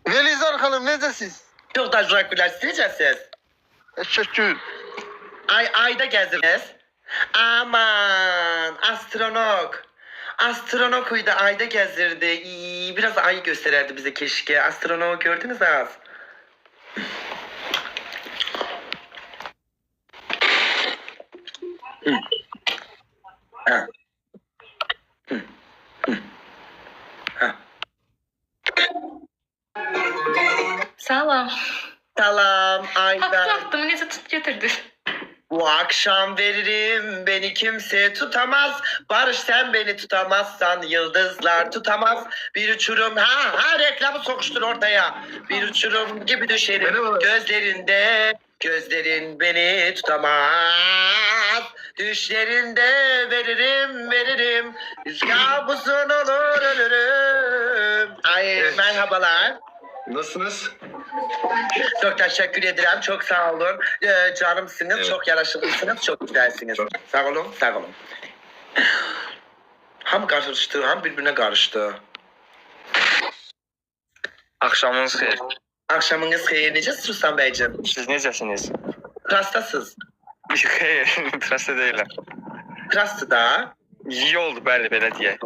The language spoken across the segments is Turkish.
Velizar Hanım necəsiz? Çok da teşekkürler. Siz necəsiniz? Teşekkür. Ayda gezdiniz. Aman astronot. Astronotuydu ayda gezdirdi. Biraz ay gösterirdi bize keşke. Astronot gördünüz az. Ha. Ha. Salam. Salam Ayda. Haqlı necə tut götürdün? Bu akşam veririm beni kimse tutamaz. Barış sen beni tutamazsan yıldızlar tutamaz. Bir uçurum ha reklamı sokuştur ortaya. Bir uçurum gibi düşerim Merhabalar. gözlerinde. Gözlerin beni tutamaz. Düşlerinde veririm. Kabusun olur ölürüm. Ay merhabalar. Nasılsınız? Çok teşekkür ederim. Çok sağ olun. Canımsınız. Evet. Çok yaraşıklısınız. Çok güzelsiniz. Sağ olun. Sağ olun. Ham karıştı. Ham birbirine karıştı. Axşamınız xeyir. Akşamınız hayır. Necəsiz Ruslan Beyciğim? Siz necəsiniz? Trastasız. Xeyr, trasta deyiləm. Trastı da. İyi oldu, bəli, belə deyək.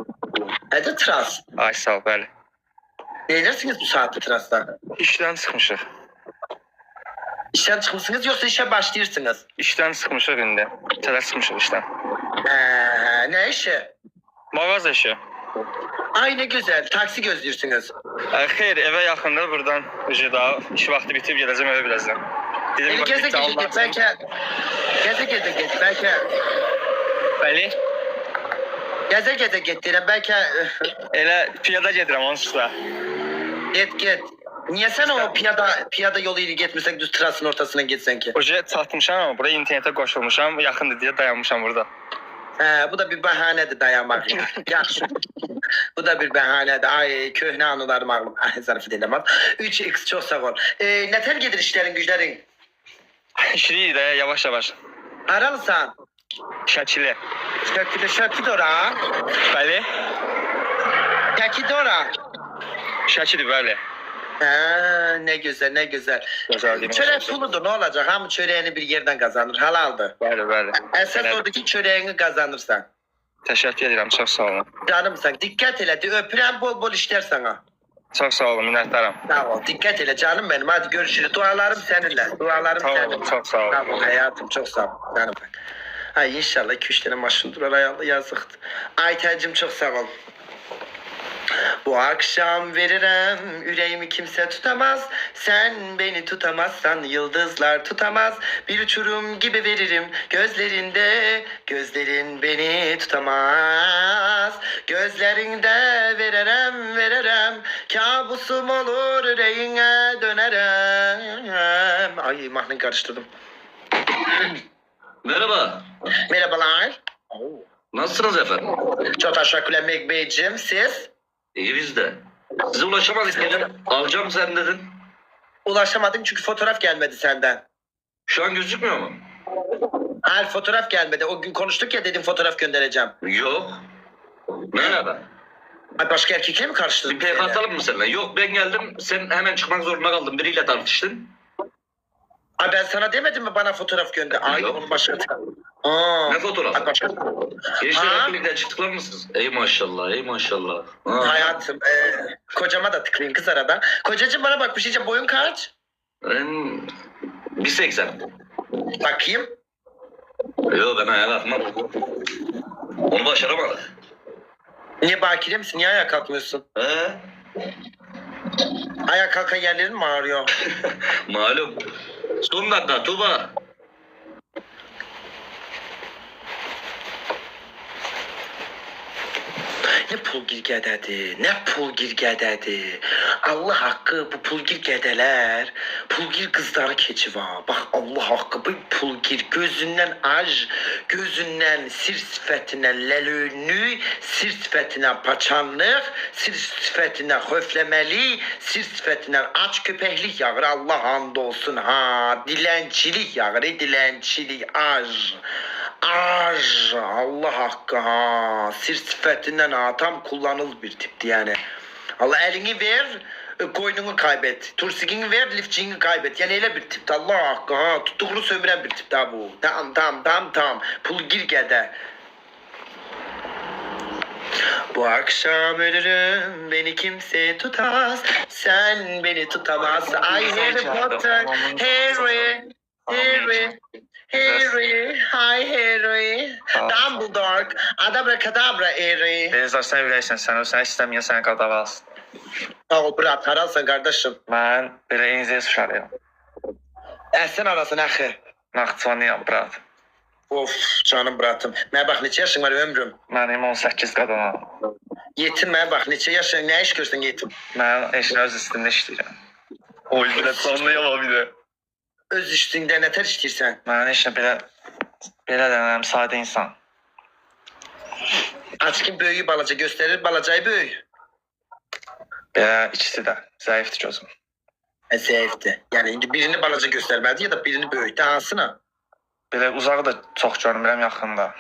Nədir tras? Ay sağ ol, bəli. Neylersiniz bu saatte trasta? İşdən çıxmışıq. İşten çıkmışsınız yoksa işe başlayırsınız? İşdən çıxmışıq indi. Tələs çıxmışıq işdən. Ne işi? Mağaza işi. Ay ne güzel. Taksi gözlüyorsunuz. Xeyr, evə yaxındır, buradan daha iş vaxtı bitib gedəcəm evə biləzəm. Dedim, Eli bax, geze bitti, geze Allah git belki. Geze git belki. Bəli, Geze git dedim belki. elə piyada gedirəm onsuz da. Git. Niye sen o piyada yolu ile gitmesek düz trasın ortasına gitsen ki? Oca çatmışam ama buraya internetə qoşulmuşam, yaxındır deyə dayanmışam burada. Bu da bir bahanedir dayanmak. Yaxşı. Bu da bir bahanedir. Ay köhne anılarım ağlım. Ay zarfı dilemez. 3x çok sağ ol. Neler gelir işlerin güçlerin? İşləyirik də yavaş-yavaş. Aralısan. Şəkili. Şakil ora. Bəli, Şakil ora. şəkili bəli. Ne güzel. Gözəl demək. Çörek puludur ne olacak? Ham çöreğini bir yerden kazanır. Halaldır. Bəli. Esas oradaki çöreğini kazanırsan. Təşəkkür edirəm, çox sağ olun. Canımsan dikkat ele. Öpürem bol işler sana. Çox sağ olun, minnətdaram. Sağ ol. Dikkat ele canım benim. Hadi görüşürüz. Dualarım seninle. Sağ olun, çok sağ olun. Sağ ol hayatım. Çok sağ ol. Canım. Ay inşallah 2-3 tane maşın durar ayağında yazıktı. Aytencim çok sağ ol. Bu akşam veririm yüreğimi kimse tutamaz. Sen beni tutamazsan yıldızlar tutamaz. Bir uçurum gibi veririm gözlerinde. Gözlerin beni tutamaz. Gözlerinde veririm. Kabusum olur yüreğine dönerim. Ay mahnını karıştırdım. Merhaba. Merhabalar. Nasılsınız efendim? Çok teşekkürler Meg Beyciğim. Siz? İyi biz de. Size ulaşamadık dedim. Alacağım sen dedin. Ulaşamadın çünkü fotoğraf gelmedi senden. Şu an gözükmüyor mu? Hayır fotoğraf gelmedi. O gün konuştuk ya dedim fotoğraf göndereceğim. Yok. Merhaba. Ay başka erkekle mi karıştırdın? Bir PK atalım mı seninle? Yok ben geldim. Sen hemen çıkmak zorunda kaldın. Biriyle tartıştın. Ay ben sana demedim mi bana fotoğraf gönder? Ay Yok. onu başka. Aa. Ne fotoğrafı? Ay başka. Gençler Ha? birlikte çıktıklar mısınız? Ey maşallah, ey maşallah. Ha. Hayatım kocama da tıklayın kız arada. Kocacığım bana bak bir şey diyeceğim. Boyun kaç? Ben 1.80. Bakayım. Yok ben ayağa kalkmam. Onu başaramadık. Niye bakire misin? Niye ayağa kalkmıyorsun? He? Ayağa kalkan yerlerin mi ağrıyor? Malum. Son dakika Tuba. Ne pul girgədədir, ne pul girgədədir. Allah haqqı bu pulgir qədələr, pulgir qızları keçi var. Bax Allah haqqı bu pulgir gözündən aj, gözündən sir sifətinə ləlönlük, sir sifətinə paçanlıq, sir sifətinə höfləməli, sir sifətinə aç köpəklik yağır. Allah and olsun ha, dilənçilik yağır, dilənçilik aj. Aj, Allah hakkı ha. Sir sifetinden ha. Tam kullanıl bir tipti yani. Allah elini ver. Koynunu kaybet. Tursigini ver, lifçini kaybet. Yani öyle bir tip. Allah hakkı ha. Tutuklu sömüren bir tip daha bu. Tamam. Pul gir gede. Bu akşam ölürüm, beni kimse tutamaz, sen beni tutamaz. Ay Harry Potter, Harry, Harry, Dumbledore, Abracadabra Harry. Bezar sən ürəksən, sən o sən istəməyən səni qadağalsın. Sağ ol brat, haralsan kardeşim. Mən belə enzəyə suşarıyam. Əhsən arasın axı. Naxçıvanlıyam, brat. Of canım bratım. Mənə bax neçə yaşın var ömrüm. Mənim 18 qadınam. Yetim mənə bax neçə yaşın, nə iş görsən yetim. Mən eşin öz üstündə işləyirəm. Oy, belə sonlayam bir də. Öz üstündə nətər işləyirsən? Mən eşin belə dənəm, sadə insan. Açıqın böyüyü balaca göstərir, balacayı böyük. Belə ikisi də, zəifdir gözüm. Zəifdir. Yəni indi birini balaca göstərməlidir ya da birini böyük. Hansına? Belə uzağı da çox görmürəm, yaxında.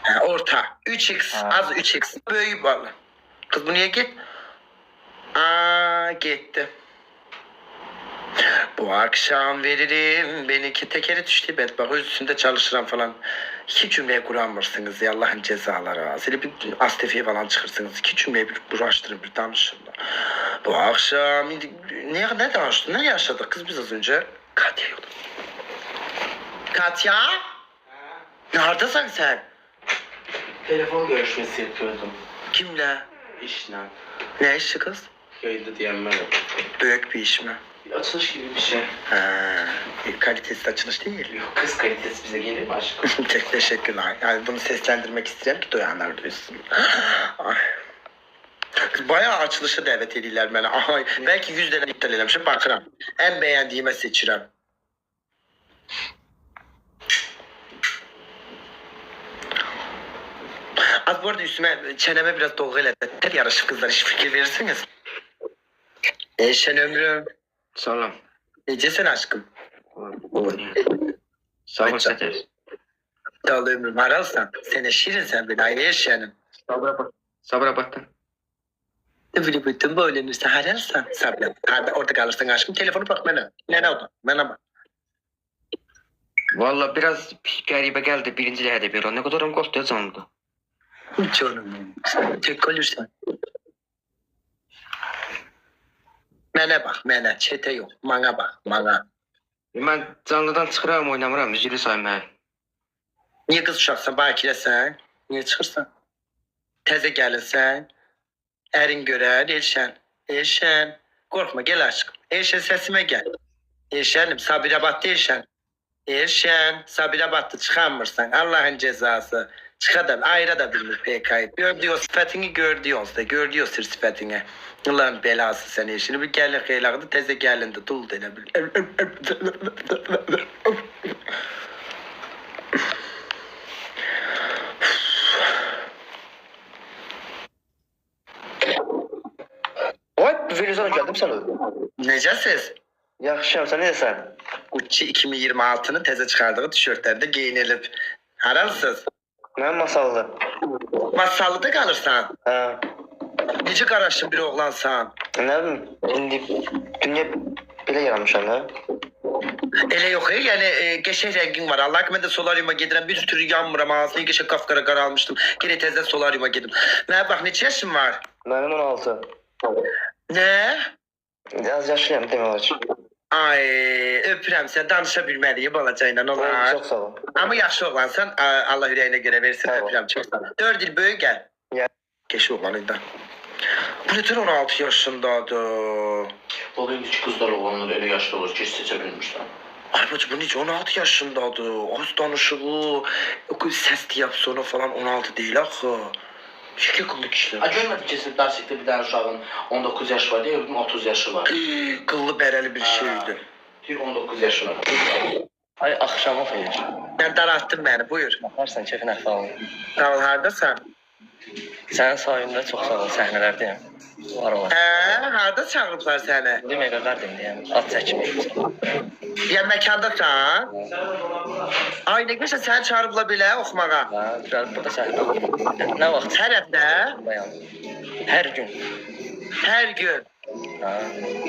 Hə, orta. 3x, az 3x. Böyük balı. Kız bu niye git? Aa, gitti. Bu akşam veririm, beni iki tekeri düştü bedbak, üstünde çalışıram falan. İki cümleye kuramırsınız ya Allah'ın cezaları. Seni bir astefiye falan çıkırsınız. İki cümleyi bir uğraştırın, bir danışın. Bu akşam, ne danıştın, ne yaşadık kız biz az önce? Katya yolu. Katya? Neredesin sen? Telefon görüşmesi yapıyordum. Kimle? İşle. Ne işi kız? Yayında diyen ben yok. Büyük bir iş mi? Açılış gibi bir şey. Ha, kalitesiz açılış değil. Yok, kız kalitesi bize gelir mi aşkım? Çok teşekkürler. Yani bunu seslendirmek isterim ki duyanlar duysun. Ay. Bayağı açılışa davet edirlər mənə. Ay, belki 100 dənə iptal eləmişim, baxıram. En beğendiğime seçirəm. Az bu arada üstüme, çeneme biraz dolgu elədi. Tek yarışık kızlar, hiç fikir verirsiniz. Eşen ömrüm. Salam. Necesin aşkım? Sağ ol Səter. Sağ ol ömrüm, haralsan. Sen şirin sen beni, aynı yaşayanım. Sabra baktın. Böyle bütün böyle öğlenirse haralsan. Sabla. Orada kalırsın aşkım. Telefonu bak bana. Ne oldu? Bana bak. Valla biraz garibe geldi birinci lehede bir o. Ne kadarım korktu canımda. Canım benim. Sen tek kalırsan. Mənə bax, mənə. Çete yok. Bana bak, bana. Ben canlıdan çıkıram oynamıram. Üzülü saymayın. Niye kız uşaqsan, bakirəsən? Niye çıxırsan? Təzə gəlinsən? Ərin görər, Elşən. Elşən. Korkma, gel aşkım. Elşən sesime gel. Elşənim, Sabirabad'da Elşən. Elşən, Sabirabad'da çıxanmırsan. Allah'ın cezası. Çıxa da, ayıra da bilmir PK'yı. Gördüğü o sıfatını gördüğü olsa, gördüğü o sır sıfatını. Allah'ın belası sen Elşən'i. Bir gəlin xeylaqdı, təzə gəlindi, dul denə bil. Oy, Filizona geldim sana. Necəsiz? Yaxşıyam, sen ne desen? Gucci 2026'nın teze çıkardığı tişörtlerde giyinilip. Haralsız. Ben masallı. Masallıda kalırsan. Ha. Nece qaraşın bir oğlansan. Ne bileyim, şimdi dünya bile yaranmışam ha. Elə yox, yəni geçək rəngin var. Allah mən də solaryuma gedirəm, bir türlü yanmıram, ağzını geçək qapqara qaralmışdım. Geri təzə solaryuma gedim. Mənə bax, neçə yaşın var? Benim 16. Nə? Az yaşlıyam demək olar. Ay, öpürəm sən, danışa bilməliyim balacayla, olar. Çok sağ ol. Amma yaxşı oğlansan, Allah ürəyinə görə versin, Tamam. öpürəm çox. 4 il böyük gəl. Ya. Geç oğlanıydı. Bu neden 16 yaşındadır? Olayın küçük kızlar olanlar öyle yaşlı olur ki seçebilmişler. Ay bacı bu necə 16 yaşındadır? Az danışığı, səs deyib sonra falan 16 değil axı. Şəkil qıllı kişilər. Ha görmedik ki siz dersikte bir tane uşağın 19 yaşı var diye 30 yaşı var. Qıllı bərəli bir şeydir. Bir 19 yaşı var. Ay akşama xeyir. Sən daraltdın məni, buyur. Baxarsan keyfin əhvalın. Sağ ol, hardasan? Sənin sayında çox sağ ol səhnələrdəyəm. Var olar. Harda çağırıblar səni? Demək qardimdəyəm. At çəkməyim. Ya məkandasan? Ay nə gözəl səni çağırıblar belə oxumağa. Ha, biraz burada səhnə. Nə vaxt? Hər həftə? Bayan. Hər gün. Hər gün.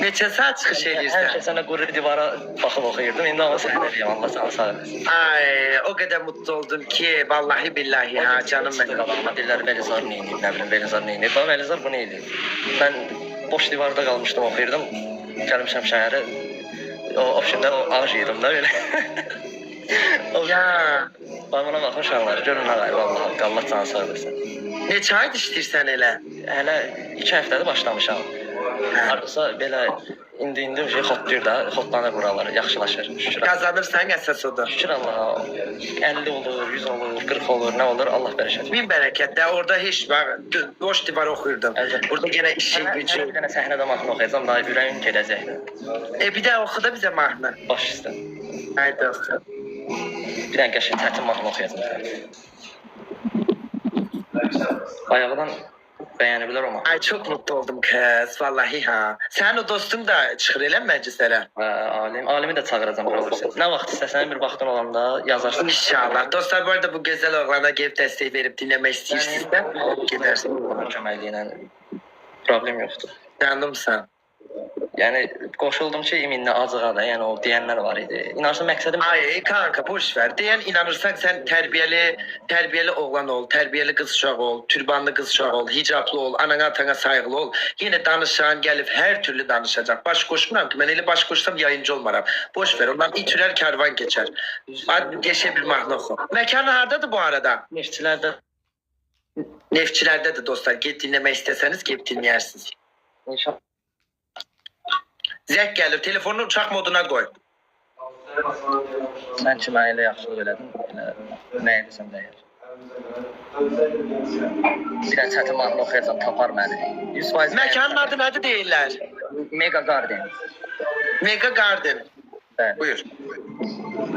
Neçə saat çıxış Həmişə edirsən? sənə quru divara baxıb oxuyurdum. İndi amma səhnəliyəm. Allah sağ olasın. Ay, o qədər mutlu oldum ki, vallahi billahi ha canım mənim. Amma deyirlər Velizar nə edir, nə bilim Velizar nə edir. Bax Velizar bunu edir. Mən boş divarda qalmışdım, oxuyurdum. Gəlmişəm şəhərə. O opsiyonda o ağac yedim də belə. Ya, Bax buna baxın uşaqlar, görün nə qayır vallahi. Allah canı sağ olasın. neçə ay işləyirsən elə? Hələ 2 həftədir başlamışam. Hardasa belə indi şey xotlayır da, xotlanır buralar, yaxşılaşır. Şükür. Qazanırsan əsas odur. Şükür Allaha. 50 olur, 100 olur, 40 olur, nə olur? Allah bərəkət. Min bərəkət də orada heç var. Boş divar oxuyurdum. Əlbəttə. Burada yenə işin gücü. Bir dənə səhnədə mahnı oxuyacam, daha ürəyim gedəcək. Bir də oxu da bizə mahnı. Baş üstə. Haydi oxu. Bir dənə qəşəng çətin mahnı oxuyacam. Ayağıdan bəyəniblər o mahnı. Ay çok mutlu oldum kız. Vallahi ha. Sen o dostun da çıxır elə məclislere. Alimi də çağıracam olursa. Nə vaxt istəsən bir vaxtın olanda yazarsın. İnşallah. Dostlar bu arada bu güzel oğlana gelip destek verip dinlemek istiyorsanız da gidersin. Köməkliyi ilə problem yoxdur. Canımsan. Yəni qoşuldum ki, iminlə acığa da, yəni o deyənlər var idi. İnanırsan məqsədim Ay kanka boş ver. Diyen inanırsan sen terbiyeli oğlan ol, terbiyeli kız uşağı ol, türbanlı kız uşağı ol, hicaplı ol, anana atana saygılı ol. Yine danışan gelip her türlü danışacak. Baş koşmuram ki ben eli baş koşsam yayıncı olmaram. Boş ver ondan itürer kervan geçer. Hadi geçe bir mahnı oku. Mekanı haradadır bu arada? neftçilərdə Nefçilerde de dostlar. Git dinlemek isteseniz gelip dinleyersiniz. inşallah Zek gelir. Telefonu uçak moduna koy. sən ki mənə elə yaxşılıq elədin. Nə edirsən dəyər. Bir dənə çətin mahnı oxuyacam, tapar məni. 100% Mekanın adı nedir değiller? Mega Garden. Mega Garden. Bəli. Buyur.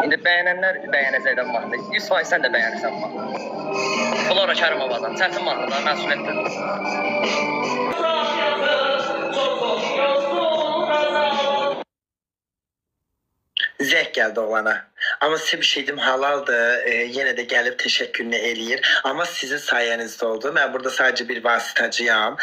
İndi bəyənənlər bəyənəcəkdən mahnı. 100% sən də bəyənirsən mahnı. Flora Kərimovadan çətin mahnılar məsuliyyətdir. Zek geldi oğlana. Ama size bir şey diyeyim halaldı. Yine de gelip teşekkürünü eləyir. Ama sizin sayenizde oldu. Ben burada sadece bir vasıtacıyım.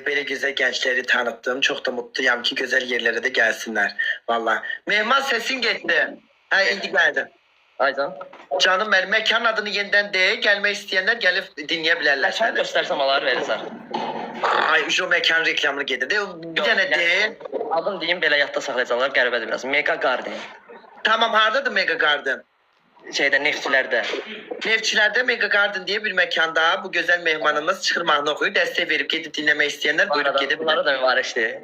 Böyle güzel gençleri tanıttım. Çok da mutluyum ki güzel yerlere de gelsinler. Vallahi. Mehman sesin gitti. Ha indi geldi. Aycan. Canım benim mekanın adını yeniden de gelmek isteyenler gelip dinleyebilirler. Sən seni. göstərsəm alar verirsən. Ay şu mekan reklamını getirdi. Bir tane de. Adın deyim belə yadda saxlayacaqlar, qəribədir biraz. Mega Garden. Tamam haradadır Mega Garden? Şeydə neftçilərdə. Nefçilerde Mega Garden diye bir mekanda bu güzel mehmanımız çıkırmağını okuyor. Destek verip gidip dinlemek isteyenler buyurup Bunları gidebilir. da mübarəkdir.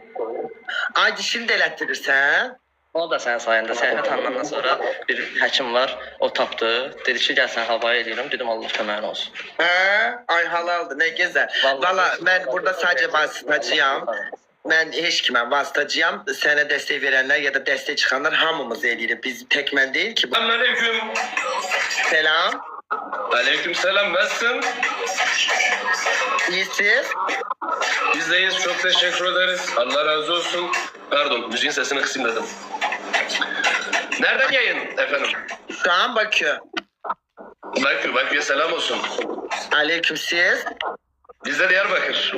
Ay dişini delettirirsen. O da sənin sayəndə səhnə tanınandan sonra bir həkim var, o tapdı. Dedi ki, gəl sən havaya eləyirəm. Dedim Allah köməyin olsun. Ha? Ay halaldı ne güzel. Valla ben burada sadece vasıtacıyım. Ben hiç kimem vasıtacıyım. Sana destek verenler ya da destek çıkanlar hamımız eliyle. Biz tek men değil ki. Selamünaleyküm. Selam. Aleykümselam. Nasılsın? İyisiniz. Biz de iyiyiz. Çok teşekkür ederiz. Allah razı olsun. Pardon, müziğin sesini kısayım dedim. Nereden yayın efendim? Şu an bakıyor. Bakü'ye selam olsun. Aleyküm siz. Biz de Diyarbakır.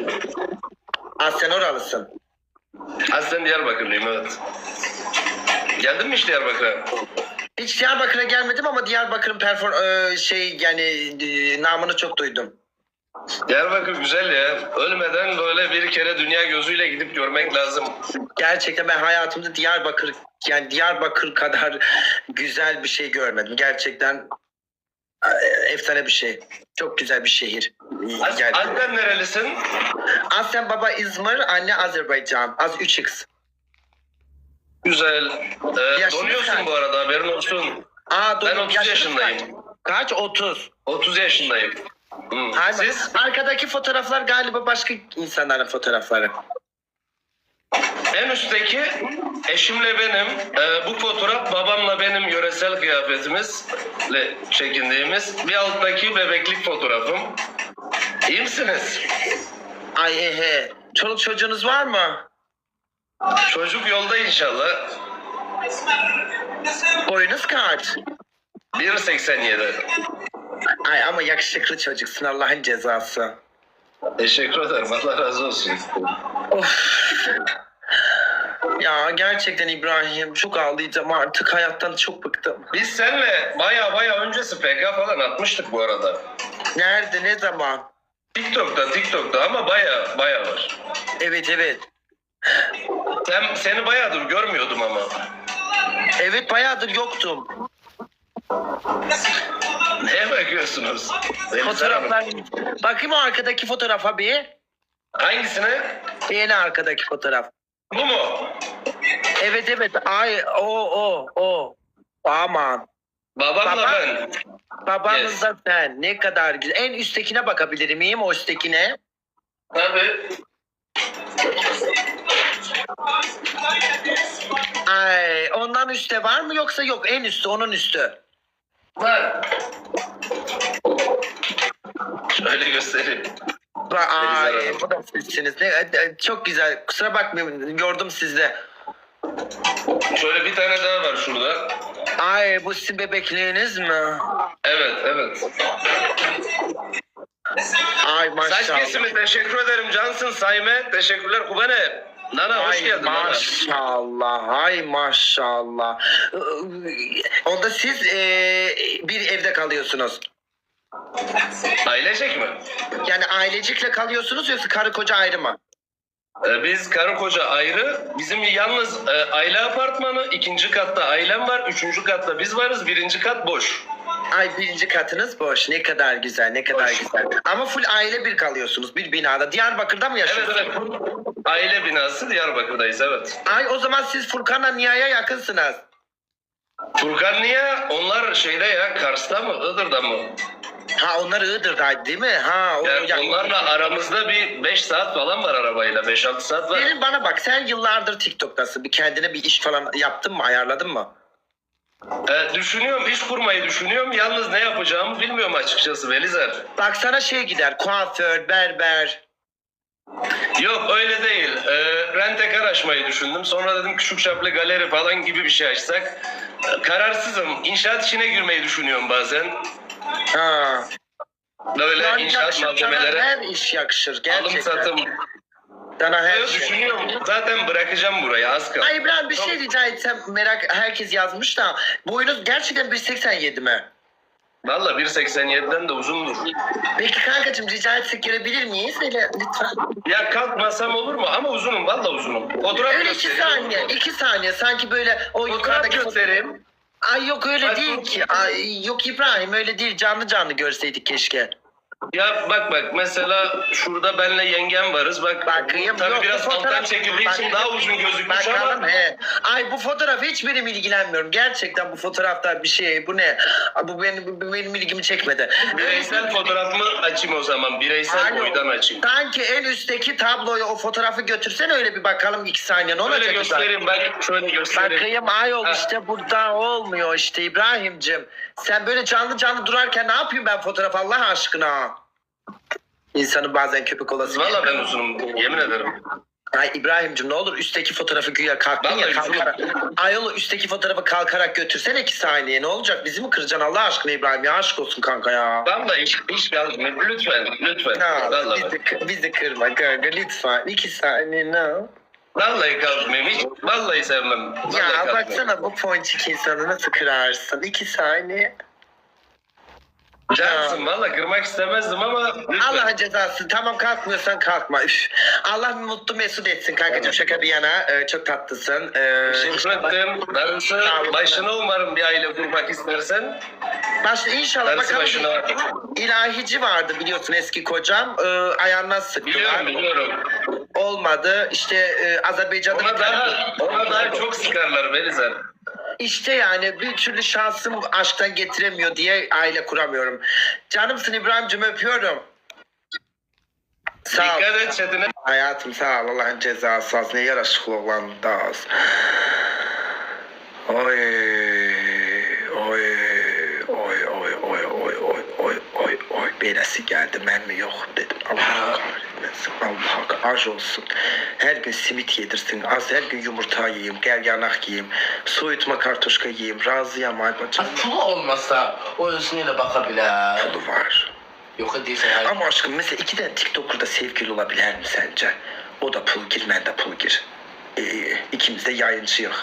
Sen oralısın. Aslen Diyarbakırlıyım, evet. Geldin mi hiç Diyarbakır'a? Hiç Diyarbakır'a gelmedim ama Diyarbakır'ın namını çok duydum. Diyarbakır güzel ya. Ölmeden böyle bir kere dünya gözüyle gidip görmek lazım. Gerçekten ben hayatımda Diyarbakır kadar güzel bir şey görmedim. Gerçekten efsane bir şey. Çok güzel bir şehir. Aslen nerelisin? Aslen baba İzmir, anne Azerbaycan. Az 3x. Güzel. Yaşın Donuyorsun kaç? bu arada, haberin olsun. Ben 30 yaşınız yaşındayım. Kaç? 30. 30 yaşındayım. Aynen. Siz? Arkadaki fotoğraflar galiba başka insanların fotoğrafları. En üstteki eşimle benim. Bu fotoğraf babamla benim yöresel kıyafetimizle çekindiğimiz. Bir alttaki bebeklik fotoğrafım. İyi misiniz? Ay he. Çoluk çocuğunuz var mı? Çocuk yolda inşallah. Boyunuz kaç? 1.87. Ay ama yakışıklı çocuksun Allah'ın cezası. Teşekkür ederim. Allah razı olsun. Ya gerçekten İbrahim çok ağlayacağım artık. Hayattan çok bıktım. Biz seninle baya öncesi PK falan atmıştık bu arada. Nerede, ne zaman? TikTok'ta ama baya var. Evet. Seni bayağıdır görmüyordum ama. Evet, bayağıdır yoktum. Neye bakıyorsunuz? Denizler Hanım. Fotoğraflar. Bakayım o arkadaki fotoğrafa bir. Hangisine? En arkadaki fotoğraf. Bu mu? Evet. Ay o. Aman. Babamla Baba. ben. Babanız Yes. da sen. Ne kadar güzel. En üsttekine bakabilir miyim, o üsttekine? Tabii. Ay, ondan üstte var mı yoksa yok, en üstü, onun üstü. Var. Şöyle göstereyim. Ay, Hanım. bu da sizsiniz. Çok güzel. Kusura bakmayın, gördüm sizde. Şöyle bir tane daha var şurada. Ay, bu sizin bebekliğiniz mi? Evet. Ay Saç maşallah. kesimi teşekkür ederim Cansın Sayme. Teşekkürler Kubane. Nana hoş Ay geldin Nana. maşallah. Ay maşallah. Onda siz bir evde kalıyorsunuz. Ailecek mi? Yani ailecikle kalıyorsunuz yoksa karı koca ayrı mı? Biz karı koca ayrı. Bizim yalnız aile apartmanı. 2. katta ailem var. 3. katta biz varız. 1. kat boş. Ay, birinci katınız boş. Ne kadar güzel, ne kadar Boş. güzel. Ama full aile bir kalıyorsunuz bir binada. Diyarbakır'da mı Evet yaşıyorsunuz? evet. Aile binası Diyarbakır'dayız evet. Ay, o zaman siz Furkan'la Nihal'e yakınsınız. Furkan niye? Onlar şeyde ya Kars'ta mı? Iğdır'da mı? Ha, onlar Iğdır'daydı değil mi? Ha, Yani onlarla aramızda bir 5 saat falan var arabayla. 5-6 saat var. Senin bana bak, sen yıllardır TikTok'tasın. Bir kendine bir iş falan yaptın mı, ayarladın mı? Düşünüyorum, iş kurmayı düşünüyorum. Yalnız ne yapacağımı bilmiyorum açıkçası Velizer. Bak sana şey gider, kuaför, berber. Yok öyle değil. Rentekar açmayı düşündüm. Sonra dedim küçük çaplı galeri falan gibi bir şey açsak. Kararsızım. İnşaat işine girmeyi düşünüyorum bazen. Ha. Böyle Yani inşaat yakışır, sana malzemeleri. her iş yakışır gerçekten. Alım satım. Sana her Yok, şey. düşünüyorum. Zaten bırakacağım burayı az kaldı. Ay İbrahim, bir şey rica etsem, merak, herkes yazmış da boyunuz gerçekten 1.87 mi? Valla 1.87'den de uzundur. Peki kankacığım, rica etsek görebilir miyiz? Öyle lütfen. Ya kalkmasam olur mu? Ama uzunum. Valla uzunum. Fotoğraf Öyle 2 göstereyim. saniye, 2 saniye. Sanki böyle o Fotoğraf yukarıdaki... göstereyim. Ay yok, öyle Ay, değil ki. Ay yok İbrahim, öyle değil. Canlı görseydik keşke. Ya bak mesela şurada benle yengem varız. Bak Bakayım. tabii yok, biraz bu fotoğraf- alttan çekildiği için Bak- daha uzun gözükmüş Bakalım, ama he. Ay, bu fotoğraf hiç benim ilgilenmiyorum. Gerçekten bu fotoğrafta bir şey. Bu ne? Bu benim ilgimi çekmedi. bireysel fotoğrafımı açayım o zaman. Bireysel Alo. boydan açayım. Sanki en üstteki tabloyu, o fotoğrafı götürsen, öyle bir bakalım 2 saniye. Ne Şöyle olacak? göstereyim bak. Şöyle göstereyim. Bakayım ayol, Ha. işte burada olmuyor işte İbrahim'cim. Sen böyle canlı durarken ne yapayım ben fotoğraf, Allah aşkına? İnsanın bazen köpek olası. Valla ben uzunum. Yemin ederim. Ay İbrahim'cim, ne olur üstteki fotoğrafı güya kalktın ya, Vallahi kalkarak. Ayol, üstteki fotoğrafı kalkarak götürsene 2 saniye. Ne olacak? Bizi mi kıracaksın Allah aşkına İbrahim ya? Aşk olsun kanka ya. Valla iş yazmıyor. Lütfen. Ne Valla. bizi kırma kanka lütfen. 2 saniye ne? Vallahi kalkmayayım. Hiç. Vallahi sevmem. Vallahi Ya kalkmayayım. baksana, bu ponçik insanı nasıl kırarsın? 2 saniye. Cansın valla kırmak istemezdim ama lütfen. Allah'ın cezası. Tamam, kalkmıyorsan kalkma. Üf. Allah mutlu mesut etsin kankacığım, şaka bir yana. Çok tatlısın. Teşekkür ederim. Darısı başına umarım bir aile kurmak istersen. Başta inşallah Darısı bakalım. başına. İlahici vardı biliyorsun, eski kocam. Ayağından sıktılar. Biliyorum. Olmadı. İşte Azerbaycan'da Ona daha çok sıkarlar Belizer. İşte yani bir türlü şansım aşktan getiremiyor diye aile kuramıyorum. Canımsın İbrahim'cim, öpüyorum. Sağ ol. Dikkat et chatine. Hayatım sağ ol, Allah'ın cezası az. Ne yaraşıklı olan da az. Oy Beylesi geldi, ben mi yok dedim. Allah'a kahretmesin, Allah'a aç olsun. Her gün simit yedirsin, az her gün yumurta yiyeyim, geryanak yiyeyim, soğutma kartoşka yiyeyim, razıyam ay bacım. Pulu olmasa o özüne bakabilir. Pulu var. Yox, deyirsən, hayır. Ama aşkım mesela iki tane TikToker'da sevgili olabilir mi sence? O da pul gir, ben de pul gir. İkimiz de yayıncıyıq.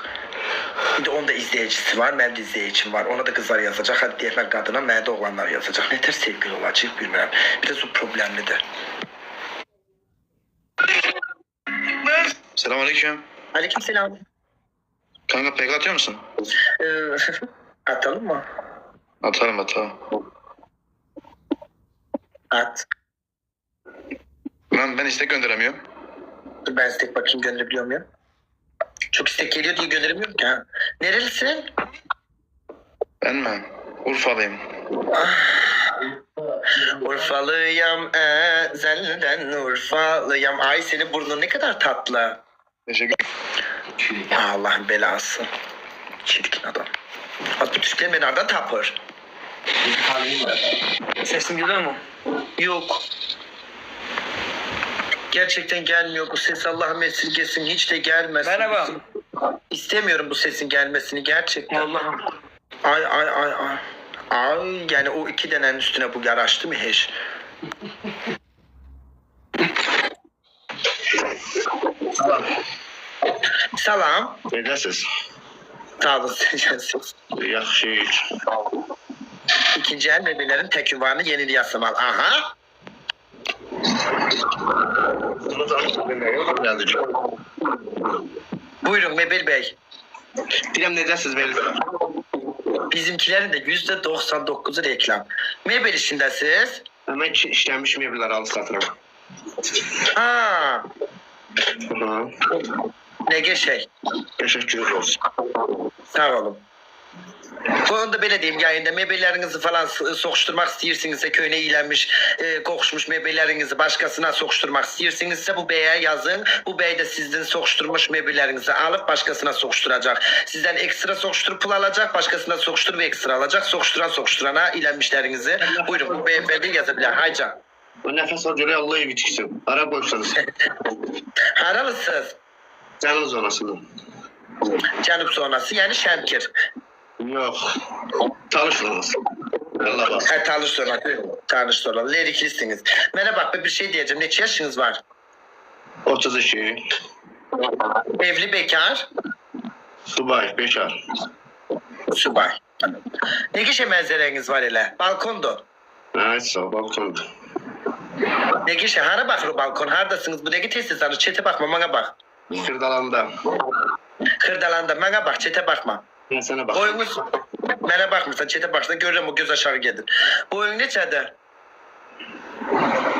Bir de onda izleyicisi var, mənim də izleyicim var. Ona da kızlar yazacaq, hadi deyək mən qadına, mənə də oğlanlar yazacaq. Ne tər sevgili olacaq bilmirəm. Biraz o problemlidir. Selamünaleyküm. Aleykümselam. Kanka pek atıyor musun? Atalım mı? Atarım atarım. At. Ben istek gönderemiyorum. Dur ben istek bakayım gönderebiliyor muyum? Çok istek geliyor diye gönderemiyorum ki ha. Nerelisin? Ben mi? Urfalıyım. Urfalıyam ezelden Urfalıyam. Ay senin burnun ne kadar tatlı. Teşekkür Allah'ın belası. Çirkin adam. Bak bu Türkler beni nereden tapır? Sesim geliyor mu? Yok. Gerçekten gelmiyor bu ses, Allah'ım esirgesin, hiç de gelmesin. Merhaba. İstemiyorum bu sesin gelmesini gerçekten. Allah'ım. Ay. Ay yani o iki denenin üstüne bu yaraştı mı hiç? Salam. Edəsiz. Sağ olasın. Yaxşı. İkinci el mebellerin teküvarını yenileyasım al. Aha. Buyurun Mebel Bey. Deyirəm necəsiz Belizar? Bizimkilerin de %99'u reklam. Mebel işindəsiz? Mən işlənmiş mebellər alıb satıram. Ha. Ne geçey. Teşekkür olsun. Sağ olun. Bunu da böyle diyeyim yayında mebellerinizi falan sokuşturmak istəyirsinizsə köyüne iyilenmiş, kokuşmuş mebellerinizi başkasına sokuşturmak istəyirsinizsə bu beye yazın. Bu bey de sizden sokuşturmuş mebellerinizi alıp başkasına sokuşturacak. Sizden ekstra sokuşturup pul alacak, başkasına sokuşturup ekstra alacak. Sokuşturana iyilenmişlerinizi. Buyurun bu beyefendi yazabilir. Hayca. O nəfəs o görə Allah evi tiksin. Ara qoysanız. Haralısınız? Canınız onasını. Canım sonrası yani Şemkir. Yox. Tanışdınız. Allah bak. Ha, tanış sonra. Liriklisiniz. Bana bak bir şey diyeceğim. Ne yaşınız var? 32. Evli bekar. Subay, bekar. Subay. Ne gişe mənzərəniz var elə? Balkondu. Evet, sağ ol, balkonda. Ne gişe? Hara bakır o balkon? Haradasınız? Bu ne ki tez tez çete bakma bana bak. Kırdalanda. Kırdalanda bana bak çete bakma. Ben sana bak. Boyunuz bana bakmırsan çete baksan görürüm o göz aşağı gelir. Boyun neçədir?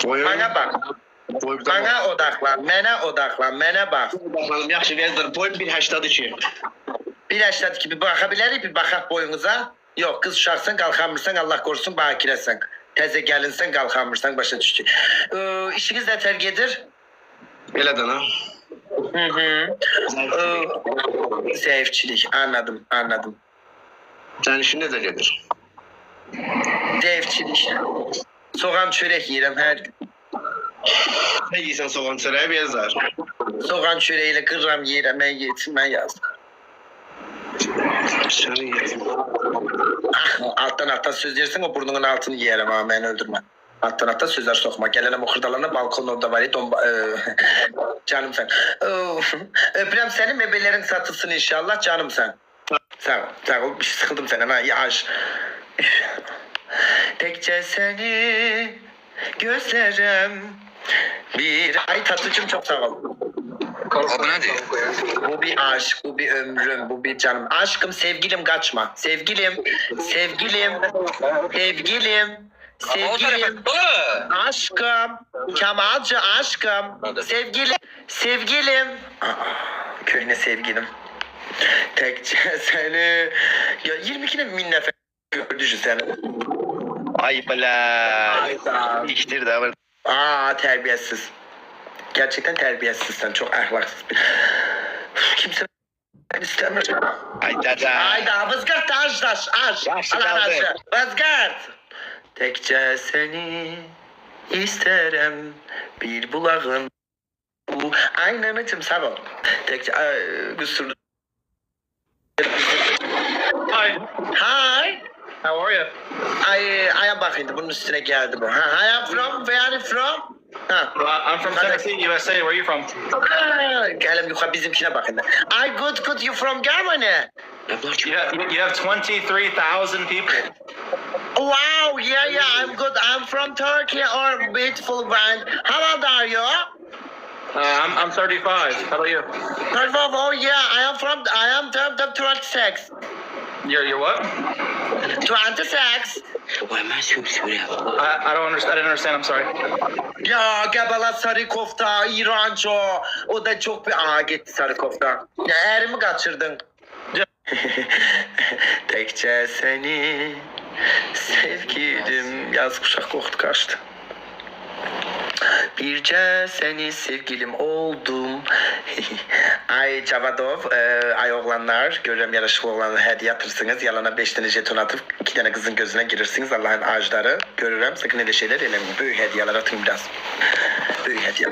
Boyun. Bana bak. Bana odaklan. Mənə odaklan. Mənə bak. Bakalım, yaxşı Belizar. Boyun 1.82. 1.82 bir bakabilirik bir bakaq boyunuza. Yok kız uşaqsan qalxamırsan Allah korusun bakirəsən. Təzə gəlinsən qalxamırsan başa düşdü. İşiniz nə tər gedir? Elədən ha. Zevçilik anladım. Sənin işin necə gedir? Zevçilik. Soğan çörek yiyirəm hər gün. Ne yiysən soğan çörəyi Belizar? Soğan çöreğiyle kırram yiyirəm mən yetim mən yazdım. Səni yiyəm. Alttan söz yersin o burnunun altını yiyerəm ha beni öldürme. Alttan sözler sokma. Gelenem o kırdalana balkonun orada var. Canım sen. Öpürəm senin mebellerin satılsın inşallah canım sen. Sağ ol. Bir şey sıkıldım senden ha. Yaş. Tekçe seni gözlerim. Ay tatlıcım çok sağ ol. Adı nedir? Bu bir aşk, bu bir ömrüm, bu bir canım. Aşkım, sevgilim kaçma. Sevgilim. Aşkım. Kemalci aşkım. Sevgilim. Köyüne sevgilim. Tekçe seni. Ya 22'de bin nefer gördü seni. Ay bala. İktir de var. Terbiyesiz. Gerçekten terbiyesizsen. Çok ahlaksız bir. Kimse istemir. Ay dada. Hayda vızgırt aç. Yaşlı Allah kaldı. aşkına. Vızgırt. Tekçe seni isterim bir bulağın. Aynen açım sağ ol. Tekçe kusurlu. Hi. How are you? Aya bak şimdi bunun üstüne geldi bu. Ha, I am from, where are you from? Ha. I'm from Tennessee, USA. Where are you from? Gelin yukarı bizimkine bakın. I good, you from Germany? You have 23,000 people. Wow, yeah, I'm good. I'm from Turkey or beautiful one. How old are you? I'm 35. How about you? 35, oh yeah, I am 26. You're what? 26. I don't understand. I didn't understand. I'm sorry. Ya Gebala sarı kofta, İranco. O da çok bir gitti sarı kofta. Ya erimi kaçırdın. Tekçe seni sevgilim. Yaz kuşak koktu kaçtı. Birce seni sevgilim oldum. Ay Cavadov, ay oğlanlar, görürüm yarışıklı oğlanı hediye atırsınız. Yalana 5 tane jeton atıp 2 tane kızın gözüne girirsiniz. Allah'ın ağaçları görürüm. Sakın öyle şeyler elemeyin. Büyük hediyeler atın biraz. Büyük hediye.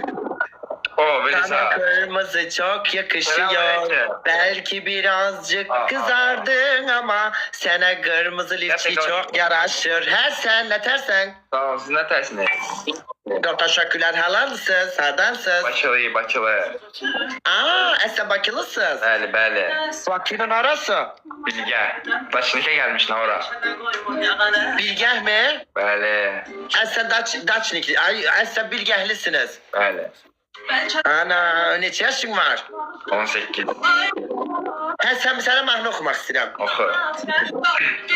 Oh, böyle Sana sağ. kırmızı çok yakışıyor. Selamünaleyküm. Belki birazcık kızardın ama sana kırmızı lifçi çok yaraşır. Her sen ne tersen. Sağ ol, siz ne tersiniz? Çok teşekkürler, halansız, sadansız. Bakılı. Sen bakılısınız. Bəli. Bakının arası. Bilge. Daşınıka gelmiş ne ora? Bilgeh mi? Bəli. Sen Daçnikli. Sen bilgehlisiniz. Bəli. Ana, neçə yaşın var? 18. Sen sana mahnı okumak istedim. Oku.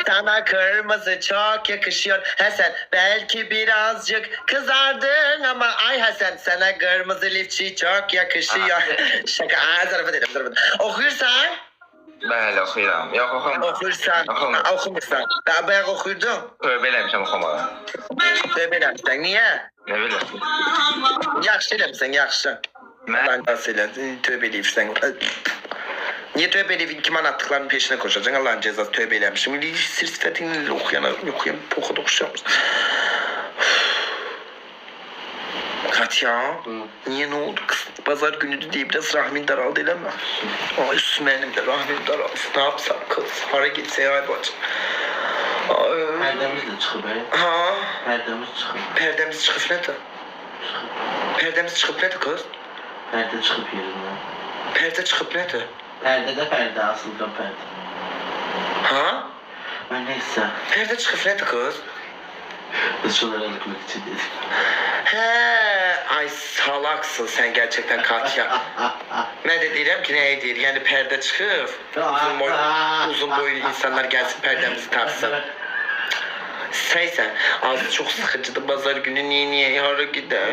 Sana kırmızı çok yakışıyor Hasan. Belki birazcık kızardın ama ay Hasan sana kırmızı lifçi çok yakışıyor. Şaka. Zarafat edelim. Okursan? Bəli, oxuyuram. Yox, oxumam. Okursan. Oxumam. Okumursan. Daha bayağı okurdun. Tövbə eləmişəm oxumağa. Tövbe eləmişsən. Niye? Ne bileyim. Yaxşı eləmişsən, yaxşı. Mən Ben de söyle, tövbe eləyibsən. Niye tövbe eləyib kim anlattıklarının peşine koşacaksın? Allah'ın cezası tövbe eləmişim. Sir sıfatını okuyan, pokuda okuşamış. Katya, niye ne oldu kız? Pazar günüydü diye biraz rahmin daraldı değil mi? Ay üstümenim de rahmin daraldı. Ne yapsak kız? Hara gitse ya bacım. Perdemiz de çıkıp Ha? Perdemiz çıkıp. Perdemiz çıkıp ne de? Perdemiz çıkıp ne de kız? Perde çıkıp yerinden. Perde çıkıp ne de? Perde aslında perde. Ha? Ben neyse. Perde çıkıp ne de kız? Dışılara dökmek için dedim. He, ay salaksın sen gerçekten Katya. Ben de diyeceğim ki ne değil yani perde çıkıp uzun boylu insanlar gelsin perdemizi taksın. Neyse az çok sıkıcıydı pazar günü niye yara gider.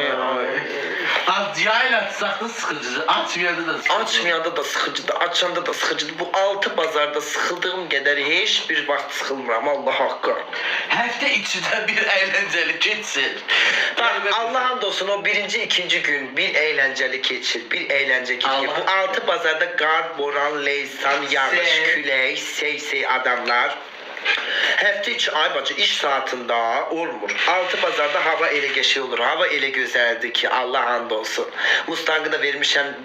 Az yayla atsak da sıkıcı. Açmayandı da sıkıcı. Açmayanda da sıkıcıydı, açanda da sıkıcıydı. Bu 6 pazarda sıkıldığım kadar hiçbir vakit sıkılmıram Allah hakkı. Hafta içinde bir eğlenceli geçsin. Bak Allah hamdolsun o birinci, ikinci gün bir eğlenceli geçir, bir eğlence geçir. Allah- Bu 6 pazarda kar, boran, leysan, yağış, küley, sey adamlar. Hafta içi ay bacı iş saatinde olmur. 6 pazarda hava ele geçiyor olur. Hava ele güzeldi ki Allah hamdolsun. Mustang'ı da vermişem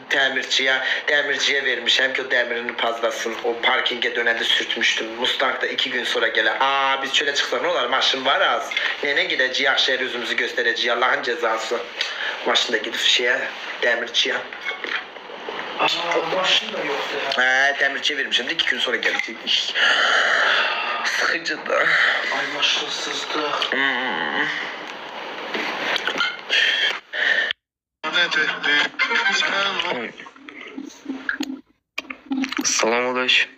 demirciye vermişem ki o demirini pazlasın. O parkinge dönende sürtmüştüm. Mustang da 2 gün sonra gele. Biz şöyle çıksak ne olur? Maşın var az. Nene gideceğiz, şehir yüzümüzü göstereceğiz. Allah'ın cezası. Maşında gidip demirciye. Maşın da yoksa ya. Demirciye vermişim. 2 gün sonra gelecek. Sıkıcı da. Ay maşınsızdı. Salamünaleyküm.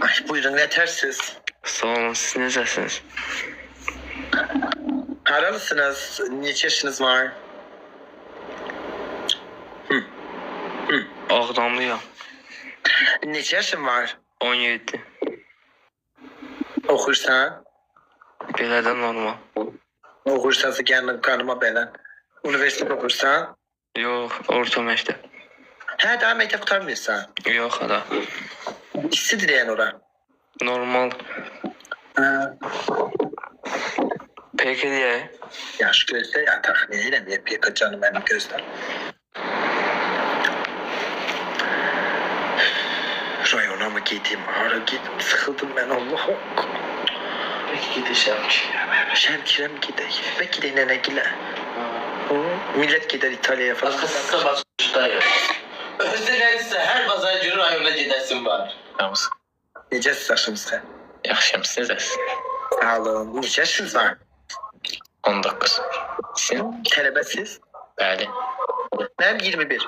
Ay buyurun yetersiz. Sağ olun, siz necəsiniz? Haralısınız? Neçə yaşınız var? Ağdamlıyam. Neçə yaşın var? 17. Okursan? Belədən normal. Okursansa gəl kanıma belə. Üniversite okursan? Yox, orta məktəb. Daha məktəb qurtarmıyorsan. Yox, hələ. İstidir yəni ora. Normal. Peki deyək. Yaş gözlə yataq. Ne deyirəm? Yapıyaq canım mənim gözlə. Rayon Ona mı gideyim? Ara gideyim. Sıkıldım ben Allah'ım. Peki gidişemmiş. Şemkire mi gidelim? Belki de nene gile. Millet gider İtalya'ya falan. Kısa başlayır. Özlerse her bazar günü rayona gidesin var. Yalnız Necəsiz yaşınız? yaxşımısınız siz? Sağ olun. Neçə yaşınız var? 19. Siz? Tələbəsiz? Bəli. Mənim 21.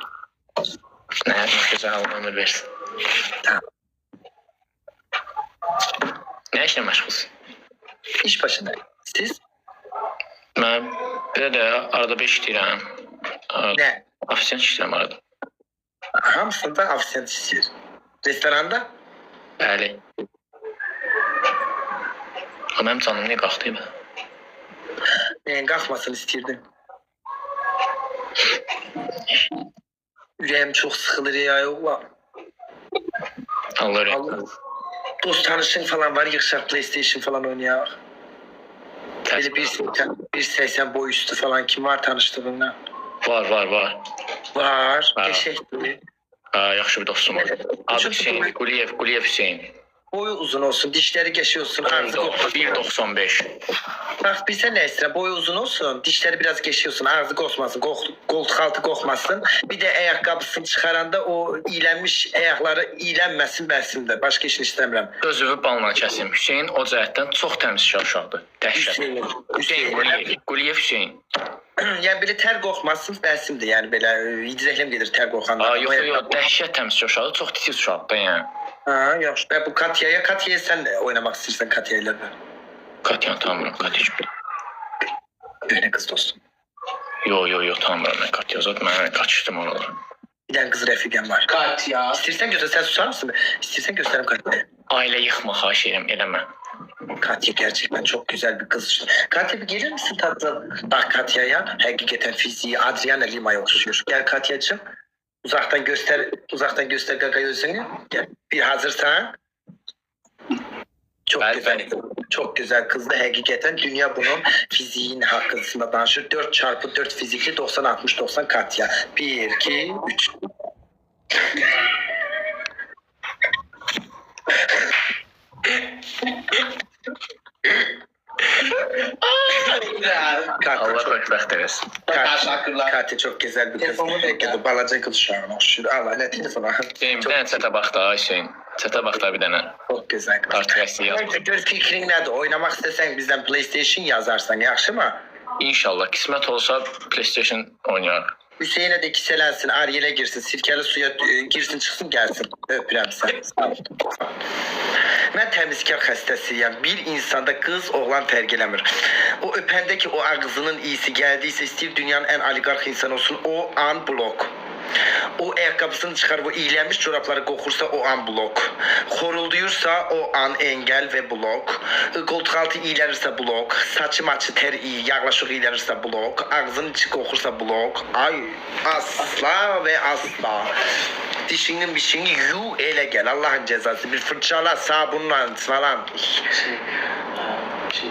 Nə gözəl ömür versin. Tamam. Nə işlə məşğulsun? İş başındayım. Siz? Mən belə arada bir işləyirəm. Ne? Ofisiyant işləyirəm arada. Hamısında ofisiyant istəyir. Restoranda? Bəli. Mənim canım niyə qalxdı be? Qalxmasın istəyirdim. Ürəyim çox sıxılır ya oğlan. Allah rəhmət. Allah. Dost tanışın falan var, yığışaq PlayStation falan oynayaq. Böyle 1.80 boy üstü falan kim var tanıştığında? Var. Var. Ha. Geçekli. Yaxşı bir dostum var. Adı Hüseyin, Quliyev Hüseyin. Boyu uzun olsun, dişleri geçi olsun, ağzı kokmasın. 1.95. Bak bilsen ne istedim, boyu uzun olsun, dişleri biraz geçi olsun, ağzı kokmasın, koltuk altı kokmasın. Bir de ayakkabısını çıkaranda o iyilenmiş ayakları iyilenmesin bensin de. Başka işini istemiyorum. Özünü balla kəsim. Hüseyin o cəhətdən çox təmizkar uşaqdır. Dəhşət. Hüseyin Quliyev Hüseyin. Yani böyle ter kokmasın bensimdir yani böyle idrəklim gedir ter kokanlar. Yox, dəhşət təmizkar uşaqdır. Çox titiz uşaqdır yəni. Ha yok. Ben bu Katya'ya sen de oynamak istersen Katya'yla da. Katyan tanımıram, Katya heç bir. Öyle kız dostum. Yo, tanımıram mən Katya. Zaten mən qaçışdım oralara. Bir tane kız Refigen var. Katya. İstersen göster, sen susar mısın? İstersen göstereyim Katya'yı. Ailə yıxma, xahiş edirəm, eləmə. Katya gerçekten çok güzel bir kız. Katya bir gelir misin tatlım? Bak Katya'ya hakikaten fiziği Adriana Lima'ya okşuyor. Gel Katya'cığım. Uzaktan göster gaga yüzünü. Gel. Bir hazırsan. Çok Ben- güzel. Çok güzel kızdı hakikaten. Dünya bunun fiziğin hakkında danışır. 4x4 fizikli 90-60-90 Katya. 1, 2, 3. Allah xoşbəxt eləsin. Teşekkürler. Katya çok güzel bir kız. Telefonu da Hakikaten balaca kız şu an. Allah ne telefonu. Hüseyin, bir dənə çətə bax da, Hüseyin. Çətə bax da bir dənə. Çok güzel kız. Portresi yaz. Gör fikrin nedir? Oynamak istesen bizden PlayStation yazarsan yaxşı mı? İnşallah qismət olsa PlayStation oynayarıq. Hüseyin'e de kiselensin, Ariel'e girsin, sirkeli suya girsin, çıksın, gelsin. Öpürəm səni. Sağ ol. Sağ ol. Mən təmizkar xəstəsiyəm. Bir insanda kız, oğlan fərq eləmir. O öpəndəki o ağzının iyisi gəldiysə, istəyir dünyanın ən oligarx insanı olsun, o an blok. O ayakkabısını çıkarıp o iyilenmiş çorapları kokursa o an blok. Horulduyursa o an engel ve blok. Koltuk altı iyilenirse blok. Saçı maçı ter iyi, yaklaşık iyilenirse blok. Ağzının içi kokursa blok. Ay asla ve asla. Dişinin bişini yu ele gel. Allah'ın cezası. Bir fırçala sabunla falan.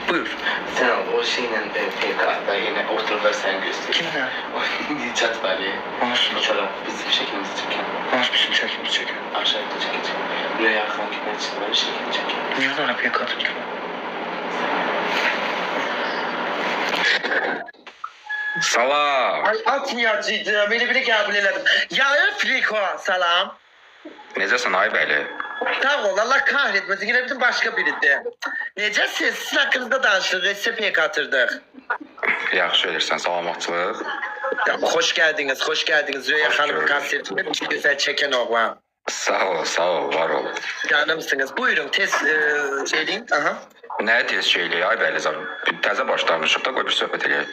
Buyur. Sen o şeyle PK'da yine otururlar sen göster. Kimler? O Nicat var ya. Nasıl? Çorap bizim şeklimizi çeken. Nasıl bizim çekimiz çekiyor? Aşağıda çekecek. Buraya yakın gitmek için böyle şekil çekiyor. Niye lan yapıyor kadın gibi? Salam. Ay atmayacaqdım, belə qəbul elədim. Ya Friko, salam. Necəsən ay bəli? Sağ ol, Allah kahretmesin, yine bizim başka biridir. Necəsiz? Sizin haqqınızda danışdıq, SP'ye katırdıq. Yaxşı edirsən, salamatçılıq. Ya, hoş geldiniz. Rüya Hoş Hanım'ın gördük. konsertinde bir güzel çeken oğlan. Sağ ol, var ol. Canımsınız. Buyurun, tez şey deyin. Aha. Nə tez şey eləyək ay bəli? Təzə başlamışıq da qoy bir söhbət eləyək.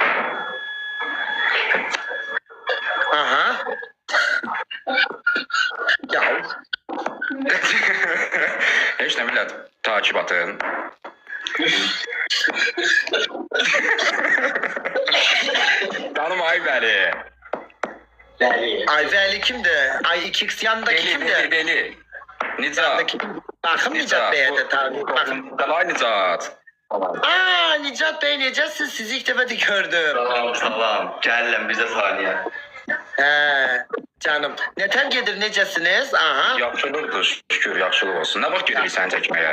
Aha. Ya, Heç nə millət, takip atın. Canım ay bəli. Ay Veli kimdi? Ay 2x yanındaki kimdi? Deli. Nicat. Yanındaki Bakın Nicat Bey'e de tabii. Bakın. Dalay Nicat. Aa Nicat Bey necəsiz? Sizi ilk defa de gördüm. Salam. Gəlirəm bizə saniyə. He. Canım. Neten gelir necəsiniz? Aha. Yaxşılıqdır, şükür, yaxşılıq olsun. Nə vaxt gedirik səni çəkməyə?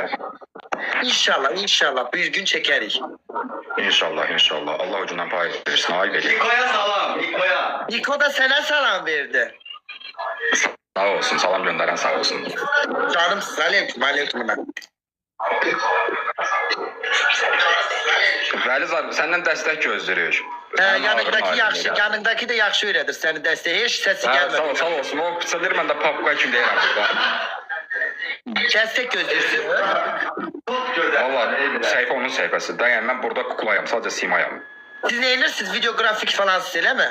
İnşallah bir gün çekeriz. İnşallah, inşallah. Allah ucundan pay versin, ay verir. Niko'ya salam, Niko'ya. Niko da sana salam verdi. Sağ olsun, salam göndərən sağ olsun. Canım aleyküm. Vəlizar, səndən dəstək gözləyirik. Yanındaki de yaxşı öyrədir səni dəstək. Heç səsi gəlmədi. Sağ olsun, o pıçadır, mən də papqa kimi deyirəm burada. Dəstək gözləyirsin. Valla, səhifə onun səhifəsidir. Yəni, mən burada kuklayam, sadəcə simayam. Siz neyinirsiniz? Videografik falan siz elə mi?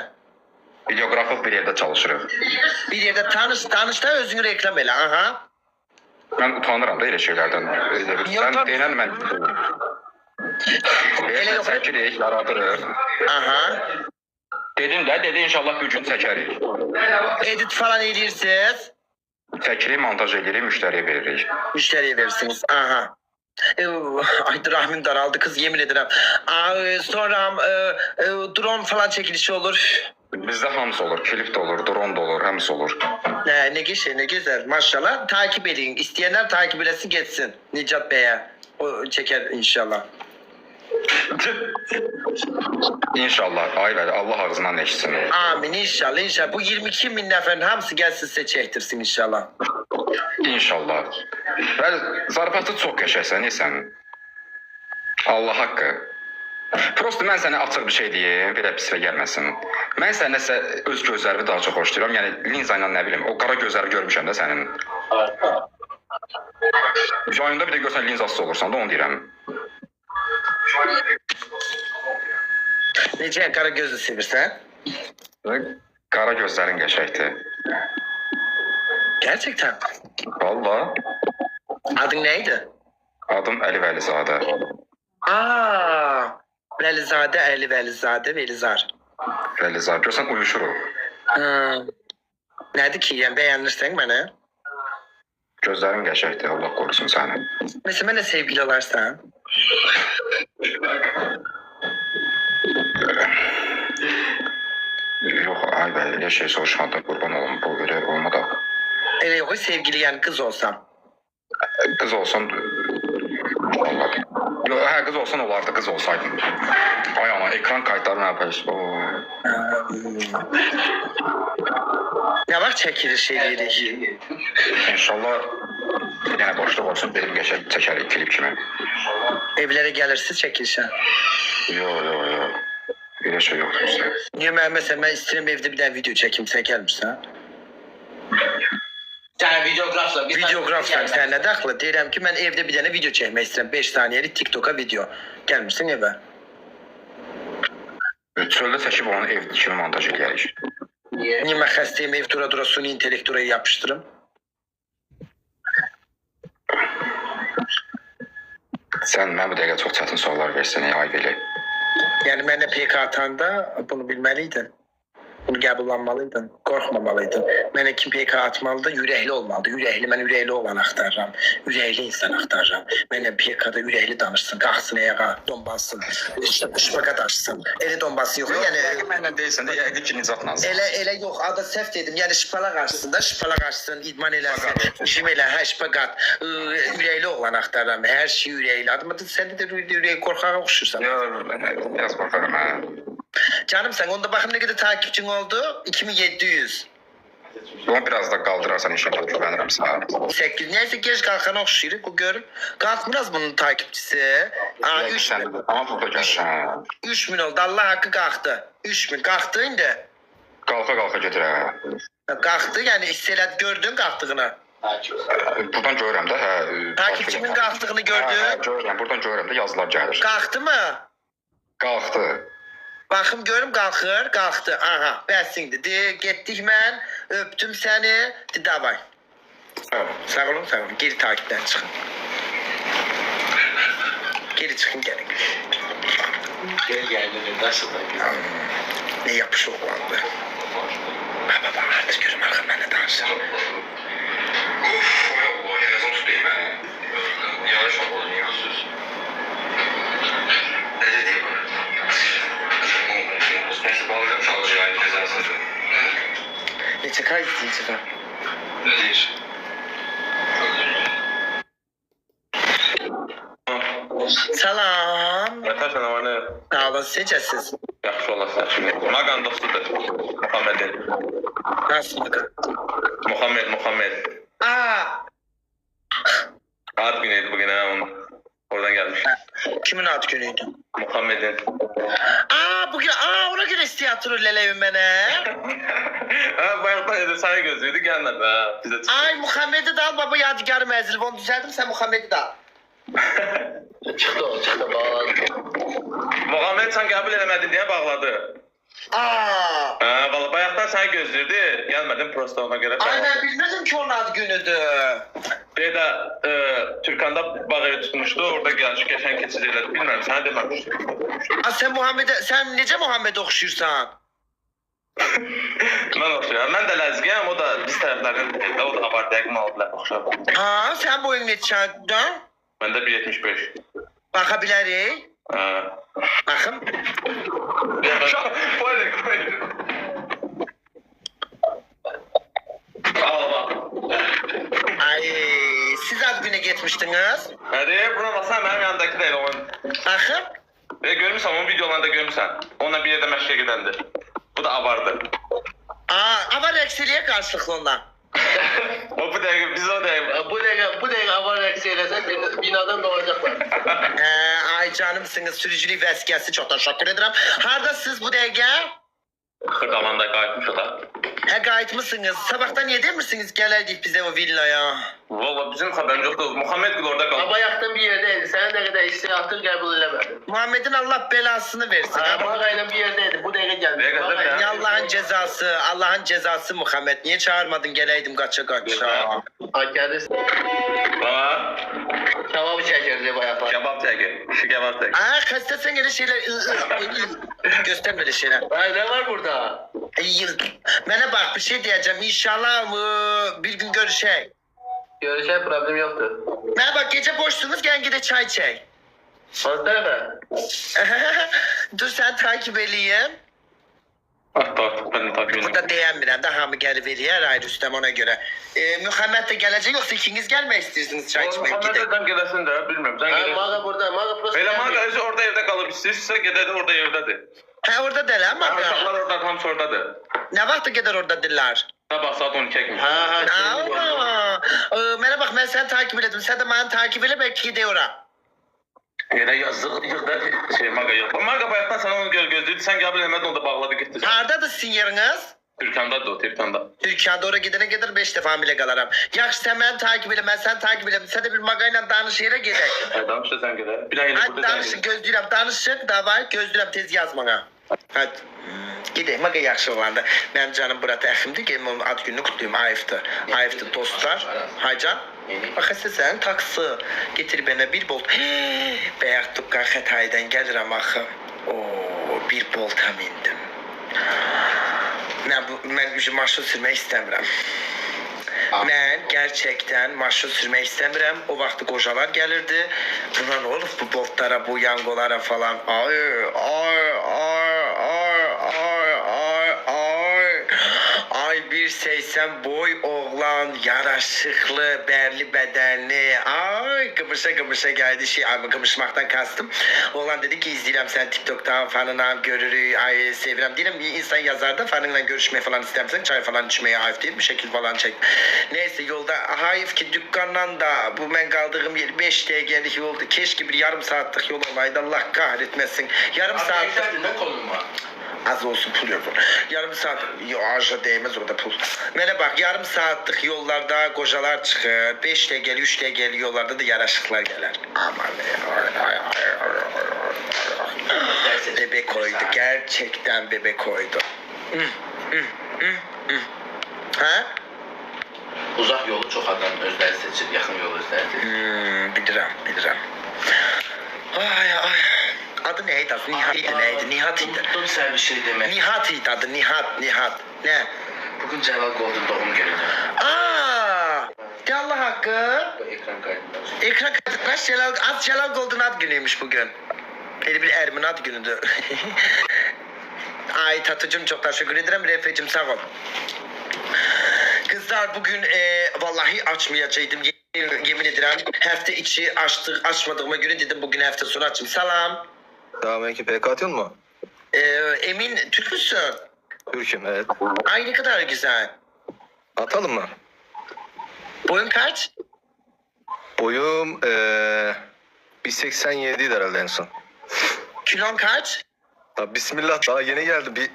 Videografıq bir yerdə çalışırıq. Bir yerdə tanış da özünü reklam elə. Aha. Mən utanıram da elə şeylərdən. Sən deyən mən... Deyən çəkirik, yaradırıq. Aha. Dedim də, dedi inşallah bir gün çəkərik. Edit falan edirsiniz. Çəkirik, montaj edirik, müştəriyə veririk. Müşteriye verirsiniz. Aha. Ay rahmim daraldı kız yemin ederim. Sonra drone falan çekilişi olur. Bizdə hamısı olur, klip də olur, drone da olur, hamısı olur. Ne güzel maşallah. Takip edin. İsteyenler takip etsin geçsin. Nicat Bey'e. O çeker inşallah. İnşallah, ay vəli, Allah ağzından eşitsin. Amin inşallah. Bu 22 bin neferin hamısı gelsin size çektirsin inşallah. İnşallah. Vəli, zarafatı çox qəşəksən, sən. Allah haqqı. Prosto mən sənə açıq bir şey deyim, belə pisvə gəlməsin. Mən sənəsə öz gözlərimi daha çox hoşlayıram. Yəni linza ilə nə bilim, o qara gözləri görmüşəm də sənin. Yayında bir də görsən linzasız olursan da onu deyirəm. Necə qara gözlü sevirsən? Qara gözlərin qəşəkdir. Gerçekten. Valla. Adın neydi? Adım Əli Vəlizadə. Vəlizade, Əli Vəlizade, Velizar. Vəlizar, görsən uyuşuruq. Nədir ki, yəni bəyənirsən mənə? Gözlərin qəşəkdir, Allah qorusun səni. Mesela mənə sevgili olarsan? Yox, ay bəli, elə şey soruşmadı, qurban olum, bu görə olmadı. Elə yox, sevgili yəni qız olsam. Qız olsan, olmadı. Yox, hə, qız olsan olardı, qız olsaydın. Ay ana, ekran kayıtları nə yapıyorsun? Nə vaxt çəkilir şeyləyirik? İnşallah yenə boşluq olsun, benim qəşək çəkərik klip kimi. Evlərə gəlirsiz çəkilişə. Yox. Elə şey yoxdur bizdə. Niyə məsələn, mən istəyirəm evdə bir dənə video çəkim, sən gəlmirsən? Sən videografsan. Videografsan, sən nə daxlı? Deyirəm ki, mən evdə bir dənə video çəkmək istəyirəm, 5 saniyəlik TikToka video. Gəlmirsən evə? Çöldə çəkib onu ev kimi montaj edərik. Niyə mən xəstəyim, ev dura suni intellektoraya yapışdırım? Sən mən bu dəqiqə çox çətin suallar versən, ay veli. Yəni mənə PK atanda bunu bilməliydin. Bunu qəbullanmalıydın, qorxmamalıydın. Mənə kim PK atmalıdır, ürəkli olmalıdır. Ürəkli, mən ürəkli olan axtarıram. Ürəkli insan axtarıram. Mənə PK-da ürəkli danışsın, qalxsın ayağa, donbansın, şpagat açsın. Elə donbansın yox. Yəni Mənlə deyilsən də, yəqin ki, Nicat nazır. Elə yox, adı səhv dedim. Yəni şpalaq açsın da, şpalaq açsın, idman eləsin. İşim elə, hə, şpagat. Ürəkli olan axtarıram. Hər şey ürəkli. Adıma da sən də ürək qorxağa oxşursan. Yox, biraz qorxarım, hə. Canım sen onda bakın ne kadar takipçin oldu? 2700. Onu biraz da qaldırarsan inşallah güvənirəm sənə. 8. Neyse geç kalkana okşayırıq bu görün. Kalkmaz bunun takipçisi. 3 bin. Ama burada gəlsən. 3000 oldu. Allah hakkı kalktı. 3000 kalktı indi. Qalxa gedir hə. Kalktı yani hisselet gördün kalktığını. Buradan görürəm də, hə. Takipçimin kalktığını gördün. Hə, görürəm. Buradan görürəm də yazılar gəlir. Kalktı mı? Qalxdı. Bakım görüm kalkır. Kalktı. Aha. Bəsindi. De getdik mən. Öptüm seni. De davay. Sağ olun. Geri takipten çıkın. Geri çıkın gelin. Gel nasıl da? Ne yapış oğlandı. Baba artık görüm arkamdan ne danışır. Yazım tutayım ben. Yanlış olmalı, yazsız. Ne dediğim? Neyse bağlayacağım, çalacağım, cezasını. Neçə zincirden. Deyir. Salam. Natasha, nə var nə? Sağ olun, necəsiz? Yaxşı olasın şimdi. Maqan dostudur. Muhammed'in. Nasıl bakın? Muhammed. Aa, Ad günüydü bugün ha onun. Oradan gelmiş. kimin ad günüydü? Muhammed'in. Bugün, ona göre tiyatro leleyim bana. Ha bayaqdan dedi sana gözlüydü gelmedi ha. Bize Ay, Muhammed'i de al baba, yadigarım ezilip onu düzeldim, sen Muhammed'i de al. Çıktı bağladı. Muhammed sen qəbul eləmədin deyə bağladı. Ha valla bayaqdan sana gözlüydü. Gelmedin prosta ona göre. Ay, ben bilmedim ki onun ad günüdür. Bir de Türkan'da bağ evi tutmuştu. Orada gelmiş geçen keçid elədi. Bilmiyorum sana dememiştim. Sen nece Muhammed'e okşuyorsan? Ben oxşuyam. Mən də ləzgiyəm. O da biz tərəflərin evdə. O da avar dəqiq aldılar. Oxşuyam. Sen boyun neçədən? Məndə 1.75. Bakabilirik. Ha. Bakın. Koy. Al bak. Ay, siz ad güne gitmiştiniz. Hadi buna baksana benim yanındaki değil onun. Bakın. Görmüşsün onun videolarında görmüşsün. Onunla bir yerde məşqə gedəndi. Bu da avardı. Avar eksiliye karşılıklı ondan. O bu dəqiqə biz o dəqiqə. Bu dakika avar eksi eləsən binadan doğacaklar. Ay canımsınız, sürücülük vəsiqəsi çok teşekkür ederim. Hardasınız bu dəqiqə? Xırdalanda qayıtmış o da. Qayıtmışsınız. Sabahtan yedirmişsiniz, gələrdik bizə o villaya. Valla bizim xəbərimiz yoxdur. Muhammed Gül orada qaldı. Ama yakın bir yerdeydi. Sen ne kadar istihatın kabul edemedin. Muhammed'in Allah belasını versin. Mağayla bir yerdeydi. Bu dakika geldi. Ne kadar ya? Ya Allah'ın cezası Muhammed. Niye çağırmadın, geleydim kaça. Kendisi Baba. kebabı çekirdi bayaklar. Kebap çəkir. Şu kebap çəkir. Kaçtasın öyle şeyler. Gösterme öyle şeyler. Ay ne var burada? Bana bak, bir şey diyeceğim. İnşallah bir gün görüşelim. Görüşe problem yoktu. Bana bak, gece boşsunuz, gel gide çay çek. Fazla mı? Dur sen takip edeyim. Artık ben de takip edeyim. Burada beğenmirəm, daha mı geri veriyor her ay Rüstem ona göre. Muhammed de gelecek, yoksa ikiniz gelmek istiyorsunuz çay içmeye gidelim. Muhammed'den gələsin də, bilmirəm. Sən Ha gedək. mağa burada. Mağa prosto. Elə Maqa özü orada evdə qalıb istəyirsə gedədir orada evdədir. Orada değil ama. Uşaqlar orada hamısı oradadır. Ne vakti kadar oradadılar? Sabah saat 12 kimi. Bana bak, ben seni takip ededim. Sen de beni takip edip belki gidiyorum. Yerə yazıq yığda Maqa yox. Maqa bayaqdan sana onu gözləyirdi. Sən qəbul eləmədin, onu da bağladı getdi. Haradadır sizin yeriniz? Türkandadır o, Türkanda. Türkiye'de oraya gidene kadar 5 defa bile kalarım. Yaxşı, sen beni takip edin, ben seni takip edeyim. Sen de bir magayla danış yere gidelim. Hadi danış da sən gedə. Bir ay elə Hadi burada danışın, gözləyirəm, danışın, davay, gözləyirəm, tez yaz bana. Hadi. Gideyim, maga yaxşı olanda. Benim canım Murat Əximdir, gelin onun ad gününü kutlayayım, Ayıf'dır. Ayıf'dır dostlar. Haycan. Bak sen taksi getir bana bir bolt. Beyaz Tukkan Xətay'dan gəlirəm axı. Bir bolta mindim. Mən maşın sürmək istəmirəm. Mən gerçekten maşın sürmək istəmirəm. O vaxtı qocalar gəlirdi. Buna nə olub bu boltlara, bu yangolara falan. Ay 1.80 boy oğlan, yaraşıklı, berli bedenli. Ay kımışa geldi kımışmaktan kastım. Oğlan dedi ki izleyirəm sen TikTok'tan fanınam görürük. Ay sevirəm. Deyirəm bir insan yazar da fanınla görüşmeyi falan istersen çay falan içmeye Hayf değil bir şekil falan çek. Neyse yolda Hayf ki dükkandan da bu ben kaldığım yer 5 TL'lik yoldu. Keşke bir yarım saatlik yol olaydı, Allah kahretmesin. Yarım saatlik. Ne konum var? Az olsun pul yok. Yarım saat, ağaca değmez orada pul. Bana bak, yarım saatlik yollarda kocalar çıkır. 5 TL, 3 TL yollarda da yaraşıklar gelir. Aman bebek koydu, gerçekten bebek koydu. Ha? Uzak yolu çok adam özler seçir, yakın yolu özler seçir. Bilirəm. Ay. Adı neydi? Neydi? Nihat idi. Unuttum sen bir şey demek. Nihat idi adı, Nihat. Ne? Bugün Celal Gold'un doğum günü. De Allah hakkı. Bu ekran kaydında. Ekran kaç Celal Gold'un ad günüymüş bugün. Eli bir Ermin ad günüdür. Ay Tatıcım çok teşekkür ederim. Refecim sağ ol. Kızlar bugün vallahi açmayacaktım. Yemin ederim. Hafta içi açmadığıma göre dedim bugün hafta sonu açayım. Salam. Selamünaleyküm. PK atıyor mu? Emin Türk müsün? Türk'üm, evet. Ay ne kadar güzel. Atalım mı? Boyun kaç? Boyum 1.87'ydi herhalde en son. Kilon kaç? Ya bismillah, daha yeni geldi. Bir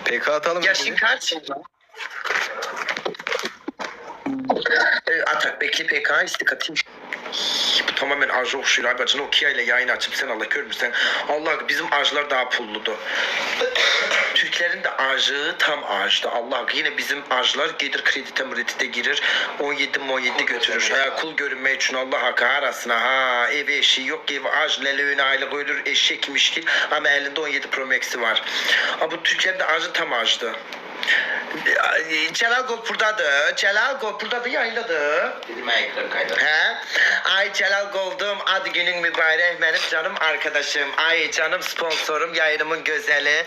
PK atalım. Yaşın kaç? Atak bekle PK istek atayım. Bu tamamen arzu okşuyor abi. Nokia ile yayın açıp sen Allah görmüşsen. Allah bizim arzular daha pulludu. Türklerin de arzu tam arzuda. Allah yine bizim arzular gelir kredite müredite girir. 17 götürür. Kul görünmek için Allah hakkı arasına. Ha ev eşi yok ev arz lelöğüne aylık ölür eşekmiş ki. Ama elinde 17 Pro Max'i var. Ama bu Türklerin de arzu tam arzuda. Celal Golpur'dadır. Celal Golpur'dadır yayınladı. Dedim ekran kaydı. He? Ay Celal Gold'um adı günün mübarek benim canım arkadaşım. Ay canım sponsorum yayınımın gözeli.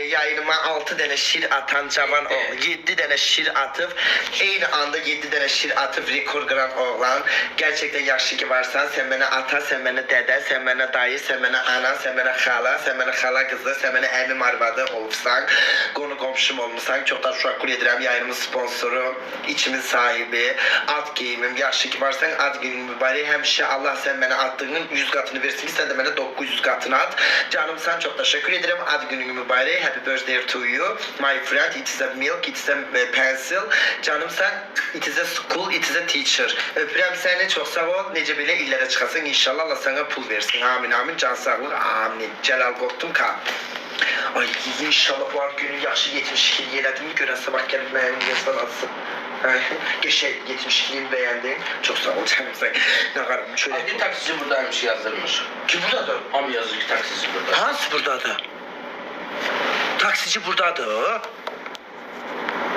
Yayınıma 6 tane şiir atan cavan oğlan. 7 tane şiir atıp aynı anda 7 tane şiir atıp rekor kıran oğlan. Gerçekten yaşlı ki varsan sen bana ata, sen bana dede, sen bana dayı, sen bana ana, sen bana hala, sen bana hala kızı, sen bana emim arvadı olursan. Konu komşum olmuşsan çok da şükür ederim yayınımın sponsoru, içimin sahibi, ad giyimim, yaşlı ki varsan ad giyimim mübarek. Hemşe Allah sen bana attığının 100 katını versin ki sen de bana 900 katını at. Canım sen çok teşekkür ederim. Ad günün mübarek. Happy birthday to you. My friend, it is a milk, it is a pencil. Canım sen, it is a school, it is a teacher. Öpürəm seni çok sağ ol. Nece bile illere çıkasın. İnşallah Allah sana pul versin. Amin amin. Can sağlık. Amin. Celal Korktum ka. Ay inşallah bu an günün yaşı 72 yelədim. Görən sabah gəlib mənim yazdan atsın. Geçey 72'yi beğendim. Çok sağ ol canım sen. Ne kadar şöyle. Hadi taksici buradaymış yazdırmış. Kim buradadır? Am yazıyor ki taksici burada. Hans buradadır. Taksici buradadır.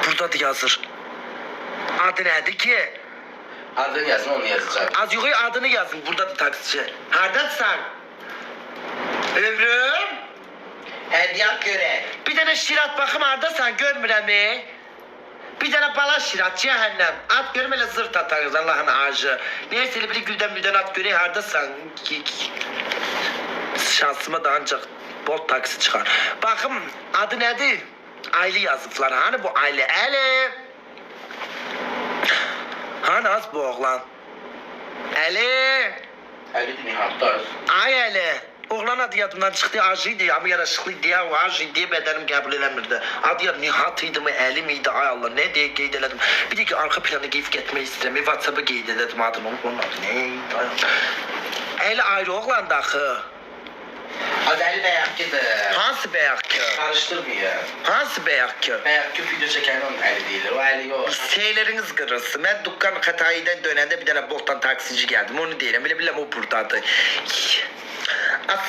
Buradadır yazır. Adı nedir ki? Adını yazın onu yazacağım. Az yukarı adını yazın. Buradadır taksici. Hardasan? Ömrüm. Hediyat göre. Bir tane şirat bakım hardasan görmürəm. Bir tane bala şirat cehennem. At görmele zırt atarız Allah'ın ağacı. Neyse bir gülden birden at göre hardasan. Şansıma da ancak bol taksi çıkar. Bakım adı nedir? Aylı yazıflar. Hani bu Aylı? Ali. Hani az bu oğlan? Ali. Ali Nihat'ta. Ay Ali. Oğlan adı yadımdan çıktı acıydı ama yaraşıklıydı ya. O acıydı diye bedenim kabul edemirdi. Adı ya Nihat'ıydı mı, Ali miydi? Ay Allah ne diye geydeledim. Bir de ki arka planı giyip gitmeyi istemiyor. WhatsApp'a geydeledim adını. Onun adı neydi? Ali ayrı oğlan daxı. Adı Ali Beyakki'dir. Hansı beyakki? Karıştırmıyor. Hansı beyakki? Beyakki video çeken onun Ali değil. O Ali yok. Şeyleriniz kırılsın. Ben dükkan Hatay'da dönende bir tane boktan taksici geldim. Onu diyelim. Bile o buradadı.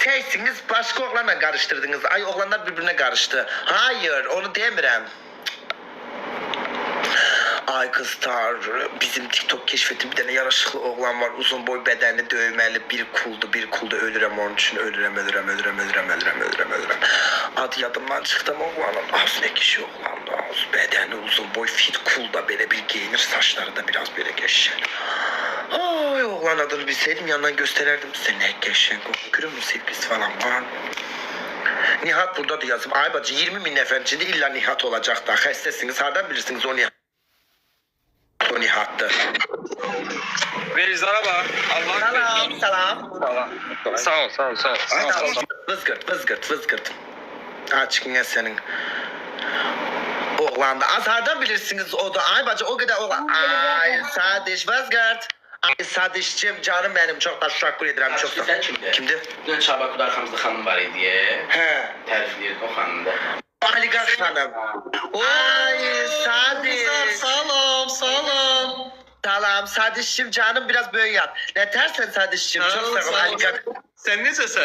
Seysiniz başka oğlanla karıştırdınız. Ay oğlanlar birbirine karıştı. Hayır onu demirəm. Ay kızlar bizim TikTok keşfettim bir tane yaraşıklı oğlan var uzun boy bedenli dövmeli bir kuldu ölürüm onun için ölürüm. Adı yadımdan çıktı oğlanın az ne kişi oğlandı az bedeni uzun boy fit kulda böyle bir giyinir saçları da biraz böyle geçer. Ay oğlan adını bilseydim yandan gösterirdim size ne geçen görüyor musun sevgilisi falan var. Nihat burada da yazım. Ay bacı 20.000 nefer içinde illa Nihat olacak da. Xəstəsiniz hardan bilirsiniz o Nihat? O Nihat'tı. Velizara bak. Allah Salam. Sağ ol. Vızgırt. Açıkın ya senin. Oğlan da az hardan bilirsiniz o da. Ay bacı o kadar oğlan. Ay Sadeş vızgırt. Ay Sadeş'cim canım benim çok da şükür ederim çok da. Sen kimdi? Kimdi? Dün Çabaku'da arkamızda hanım var idi. He. Tərifləyirdi o hanımda. Aligar hanım. Ay Sadeş. Salam Sadeş'cim canım biraz böyle yat. Ne tersen Sadeş'cim çok sağ ol Aligar. Sen nesin?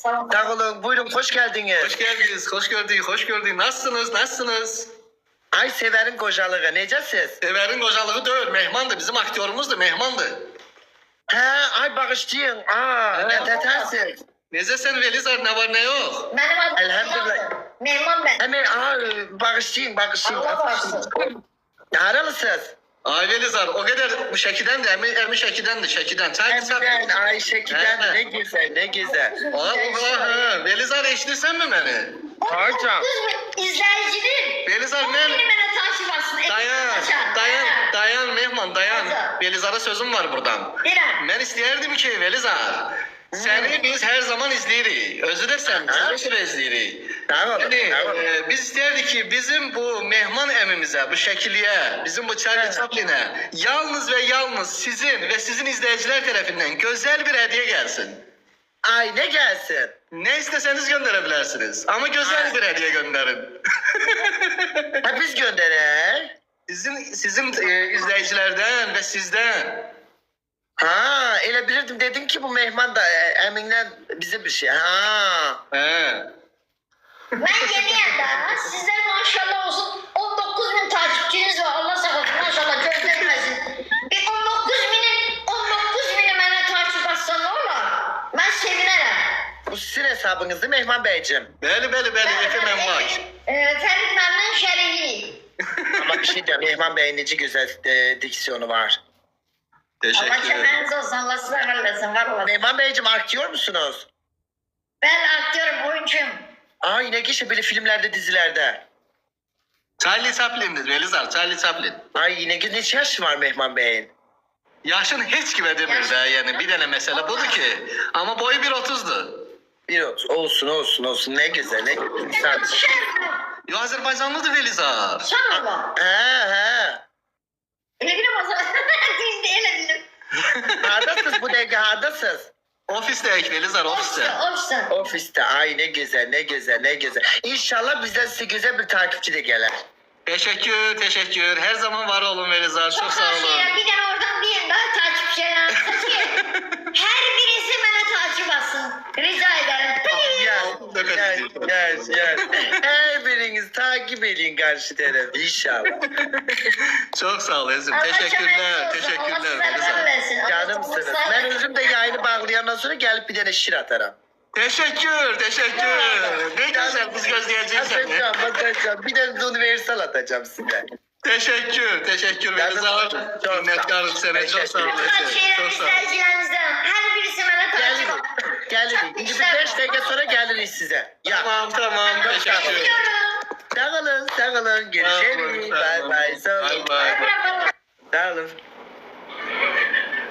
Sağ olun buyurun hoş geldiniz. Geldiniz, hoş gördük. Nasılsınız? Ay Sever'in kocalığı necəsiz? Sever'in kocalığı değil, mehmandı. Bizim aktörümüzdü, mehmandı. He ay bağışlayın. Ne tersiz? Nece sen Velizar, ne var ne yok? Benim adım Elhamdülillah. Mehman ben. Hemen bağışlayın. Allah bağışlasın. Haralısınız? Ay Velizar o kadar bu Şəkidən de Əmi Şəkidən. Çay içsəm. Hemden Ayşe'den He. ne güzel. Allah Velizar eşitirsən mi beni? Hocam. İzleyicinin. Velizar Beni ben... bana takip alsın. Dayan Mehman dayan. Velizar'a sözüm var buradan. Bilal. Ben istəyərdim ki Velizar. Seni biz her zaman izleyirik. Özü de sen. Biz de izleyirik. Tamam. Yani, biz isterdik ki bizim bu Mehman emimize, bu şekilliye, bizim bu Charlie Chaplin'e yalnız ve yalnız sizin ve sizin izleyiciler tarafından güzel bir hediye gelsin. Ay ne gelsin? Ne isteseniz gönderebilirsiniz. Ama güzel bir hediye gönderin. Ha biz gönderer. Sizin izleyicilerden ve sizden. Ha, elə bilirdim dedin ki bu mehman da eminle bize bir şey. Ha. He. Ben yeniyim daha. Sizler maşallah olsun 19.000 takipçiniz var. Allah saklasın maşallah göstermesin. Bir 19.000'i bana takip atsan ne olur? Ben sevinirim. Bu sizin hesabınızdı Mehman Beyciğim. Beli efendim var. Ferit Memnun Şerif'i. Ama bir şey diyeceğim. Mehman Bey'in nece güzel diksiyonu var. Allah Teşekkür ederim. kemeriniz olsun. Allah size vermesin. Var olasın. Mehman Beyciğim aktör musunuz? Ben aktörüm, oyuncuyum. Aa yine geçe böyle filmlerde dizilerde. Charlie Chaplin'dir Velizar, Charlie Chaplin. Ay yine ne yaşı var Mehman Bey'in? Yaşın hiç kime demir de yani bir tane mesele budur ki. Ama boyu 1.30'du. Bir olsun ne güzel ne güzel. Sadece. Yo Azerbaycanlıdır Velizar. Sen mi bu? He. Öyle bir masa. Siz de öyle bilin. Hardasınız bu denge hardasınız. Ofisteyik Velizar ofiste. Olsun. Ofiste ay ne güzel. İnşallah bizden size güzel bir takipçi de gelir. Teşekkür. Her zaman var olun Velizar. Çok sağ olun. Bir tane oradan bir daha takipçiler. Her birisi bana takip alsın. Rica ederim. Gel. Her biriniz takip edin karşı tarafı inşallah. Çok sağ ol Ezim. Allah Teşekkürler canınızı olsun. Allah Velizar. size versin. Canımsınız. Ben özüm de yayını bağlayandan sonra gelip bir tane şiir atarım. Teşekkür. Ne güzel kız gözleyeceğim seni. Atacağım. Bir de universal atacağım size. Teşekkür Velizar. Minnettarım sana. Çok sağ ol. Çok sağ ol. İzleyicilerimizden her birisi bana takip alsın. Gelin. Şimdi bir 5 dakika sonra geliriz size. Ya. Tamam. Teşekkür. Sağ olun. Görüşürüz. Bye. Sağ olun. Sağ olun.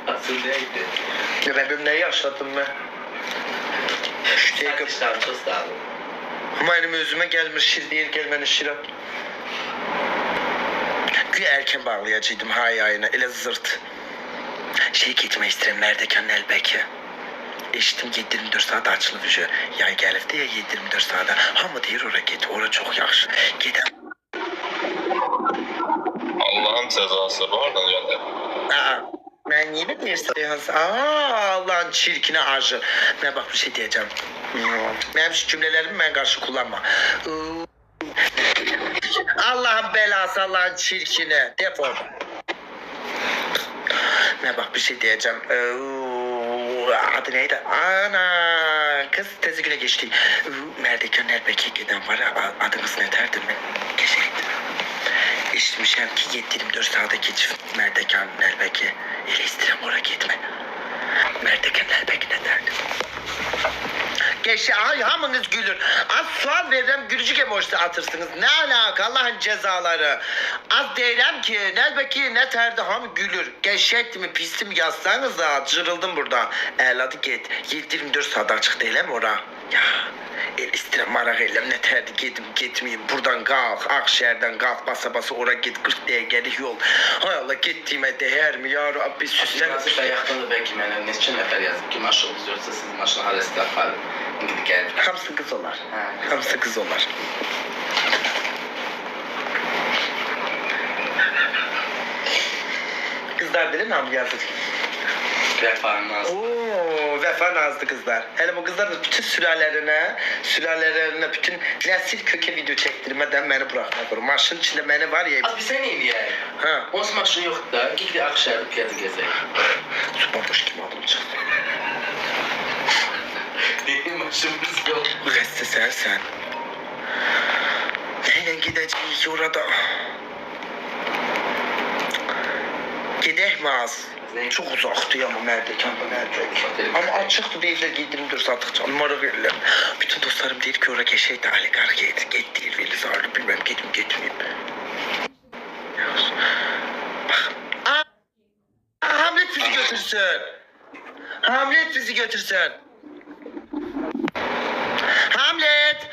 Asıl neydi? Ben neyi yaşadım ben? Arkadaşlar çok sağ olun. Benim özüme gelmiş şir değil gelmenin şirat. Güya erken bağlayacaktım yayına ele zırt. Gitmek istedim neredeyken elbette. Eşittim 7-24 saat açılıb şu. Yay gəlibdi ya 7-24 saat. Hamı deyir ora git, ora çox yaxşı. Gedəm. Allah'ın cezası bu oradan geldi. Ben yeni deyirsən. Allah'ın çirkine acı. Ben bak bir şey diyeceğim. Benim şu cümlelerimi ben karşı kullanma. Allah'ın belası, Allah'ın çirkine. Defol. Ben bak bir şey diyeceğim. Adı neydi? Ana kız tezi güne geçti. Merdeken elbette giden var. Adınız ne derdim ben? Geçeydim. Eşitmişəm ki 7-24 saate geçip Merdeken elbette. Elə istirəm ora gitme. Merdeken elbette ne derdim? Geçti. Ay hamınız gülür. Az sual veririm gülücük emojisi atırsınız. Ne alaka Allah'ın cezaları. Az deyirəm ki elbette ne terdi ham gülür. Geçecekti mi pisti mi yazsanız da cırıldım burada. Eladı git. 7-24 saat açık değilim ora. Ya. El istirəm maraq eləm ne terdi gitmeyeyim. Buradan kalk. Akşehir'den kalk basa ora git 40 dəqiqəlik yol. Hay Allah gittiğime değer mi ya Rabbi süslen. Nasıl da yaxında belki mənə neçə nəfər yazıb ki maşınınız yoxsa siz maşını harasında aparın. İndi gəlib. Hamısı kız olar. Hamısı kız olar. Kızlar bilir mi abi yazır? Vəfa nazı. Oo, Vefa nazlı kızlar. Hele bu kızlar da bütün sülalələrine bütün nesil köke video çektirmeden beni bırakmak olur. Maşının içinde beni var ya. Az bizə nə eləyək? Ha. Onsuz maşın yoxdur da. Gidib Akşehir'də piyada gezək. Süperboş kim aldım çıktı. Deyil maşınımız yox. Xəstə sen. Aynen gideceğiz orada. Gidek mi az? Çok uzaktı ama Mərdəkanda Mərdək. Ama açıktı deyirlər giydirimdir satdıqca. Numara verirlər. Bütün dostlarım deyir ki oraya geçey de aligar get deyir verir zarlı bilmem getmeyeyim. Bak. Hamlet bizi götürsün. Hamlet bizi götürsün. Hamlet.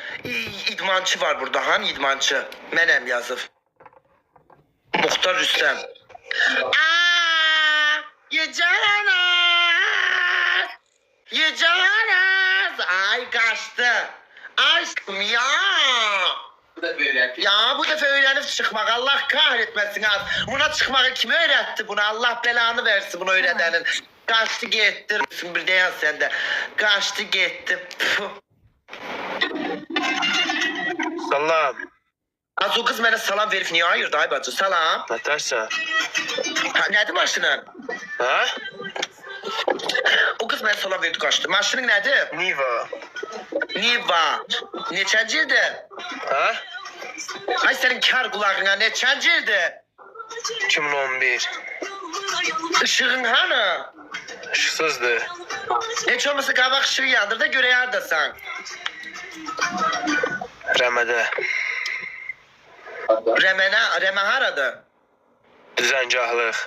İdmançı var burada. Hangi idmançı? Menem yazıp. Muhtar Rüstem. Yüceler. Ay kaçtı. Aşkım ya. Bu da böyle. Ya bu defa öğrenip çıkmak Allah kahretmesin az. Buna çıkmayı kim öğretti bunu? Allah belanı versin bunu öğretenin. Kaçtı gitti. Bir de yaz sen de. Kaçtı gitti. Salam. Az o kız bana salam verip niye hayır dayı bacı salam. Natasha. Ha nedir maşının? Ha? O kız bana salam verdi kaçtı. Maşının nedir? Niva. Niva. Neçəncildi? Ha? Ay senin kar kulağına neçəncildi? 2011. Işığın hani? Işıksızdı. Hiç olmasa kabak ışığı yandır da göre yardasan. Rəmədə. Reme haradı? Düzəngahlıq.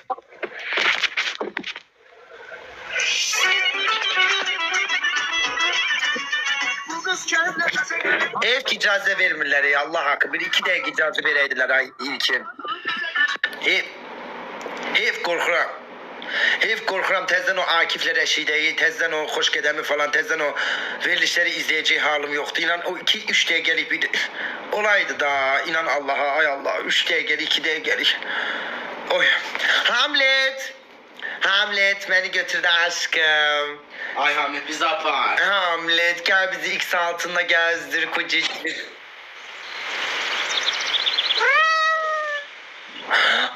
Ev icazə vermirlər ey Allah haqqı. Bir iki dəqiqə icazə verəydilər ay ilkin. Ev qorxuram. Ev qorxuram tezden o Akif'le Reşide'yi, tezden o Hoşgedem'i falan, tezden o verilişleri izleyeceği halim yoktu. İnan o 2-3 diye gelip bir olaydı da inan Allah'a ay Allah 3 diye gel 2 diye gel. Oy. Hamlet beni götürdü aşkım. Ay Hamlet bizi apar. Hamlet gel bizi X altında gezdir kocacık.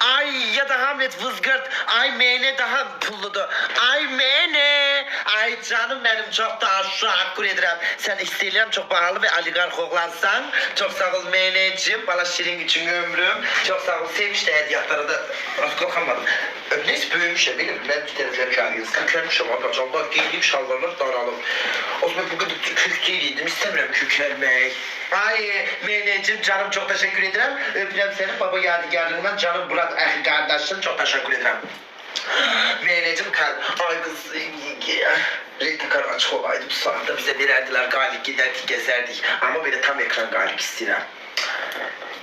Ay ya da Hamlet vızgırt. Ay mene daha pulludu. Ay mene. Ay canım benim çok da aşağı edirəm. Sen istəyirəm çok pahalı ve oligark oğlansan. Çok sağ ol meneciğim. Bana şirin için ömrüm. Çok sağ ol. Sevmiş de hediyatları da. Az kalkamadım. Neyse büyümüş ya benim. Ben tutarım şahıyız. Küklenmişim abacağımda. Giydiğim şalvarlar daralım. O zaman bugün kük değildim. İstemiyorum küklenmek. Ay meneciğim canım çok teşekkür ederim. Öpürəm seni baba yadigarlığından canım Burak əxi kardeşim çok teşekkür ederim. Meneciğim ay kız rektakar açık olaydı bu saatte bize vererdiler galik giderdik gezerdik ama böyle tam ekran galik istedim.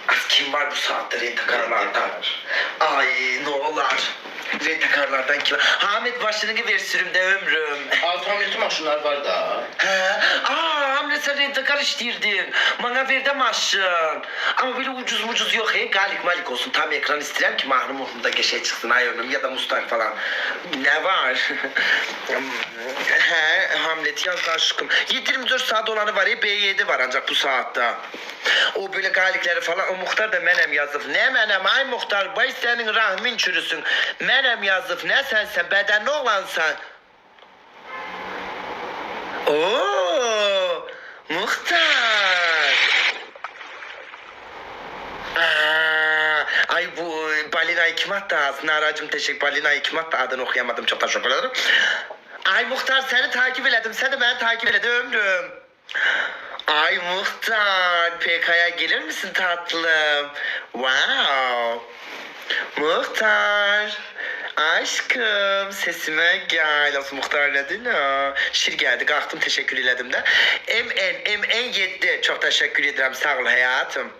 Az kim var bu saatte rentakarlardan? Ay ne olar? Rentakarlardan kim? Hamlet başını ver sürümde ömrüm. Altı Hamlet'in maşınlar var da. Hamlet sen rentakar iştirdin. Bana ver de maşın. Ama böyle ucuz yok he. Galik malik olsun. Tam ekran istedim ki mahnum okulda geçe çıksın ay ömrüm ya da Mustang falan. Ne var? Hamlet yaz aşkım. 24 saat olanı var ya B7 var ancak bu saatte. O böyle galikleri falan o muhtar da menem yazıp ne menem ay muhtar bay senin rahmin çürüsün menem yazıp ne sensen bedenli olansan. Oo muhtar. Ay bu Balina Hikmat da aslında aracım teşekkür Balina Hikmat da adını okuyamadım çok teşekkür ederim. Ay muhtar seni takip ededim sen de beni takip edin ömrüm. Ay muhtar PK'ya gelir misin tatlım? Wow. Muhtar. Aşkım sesime gel. Nasıl muhtar dedin ha? Şir geldi kalktım teşekkür ederim de. MN 7 çok teşekkür ederim sağ ol hayatım.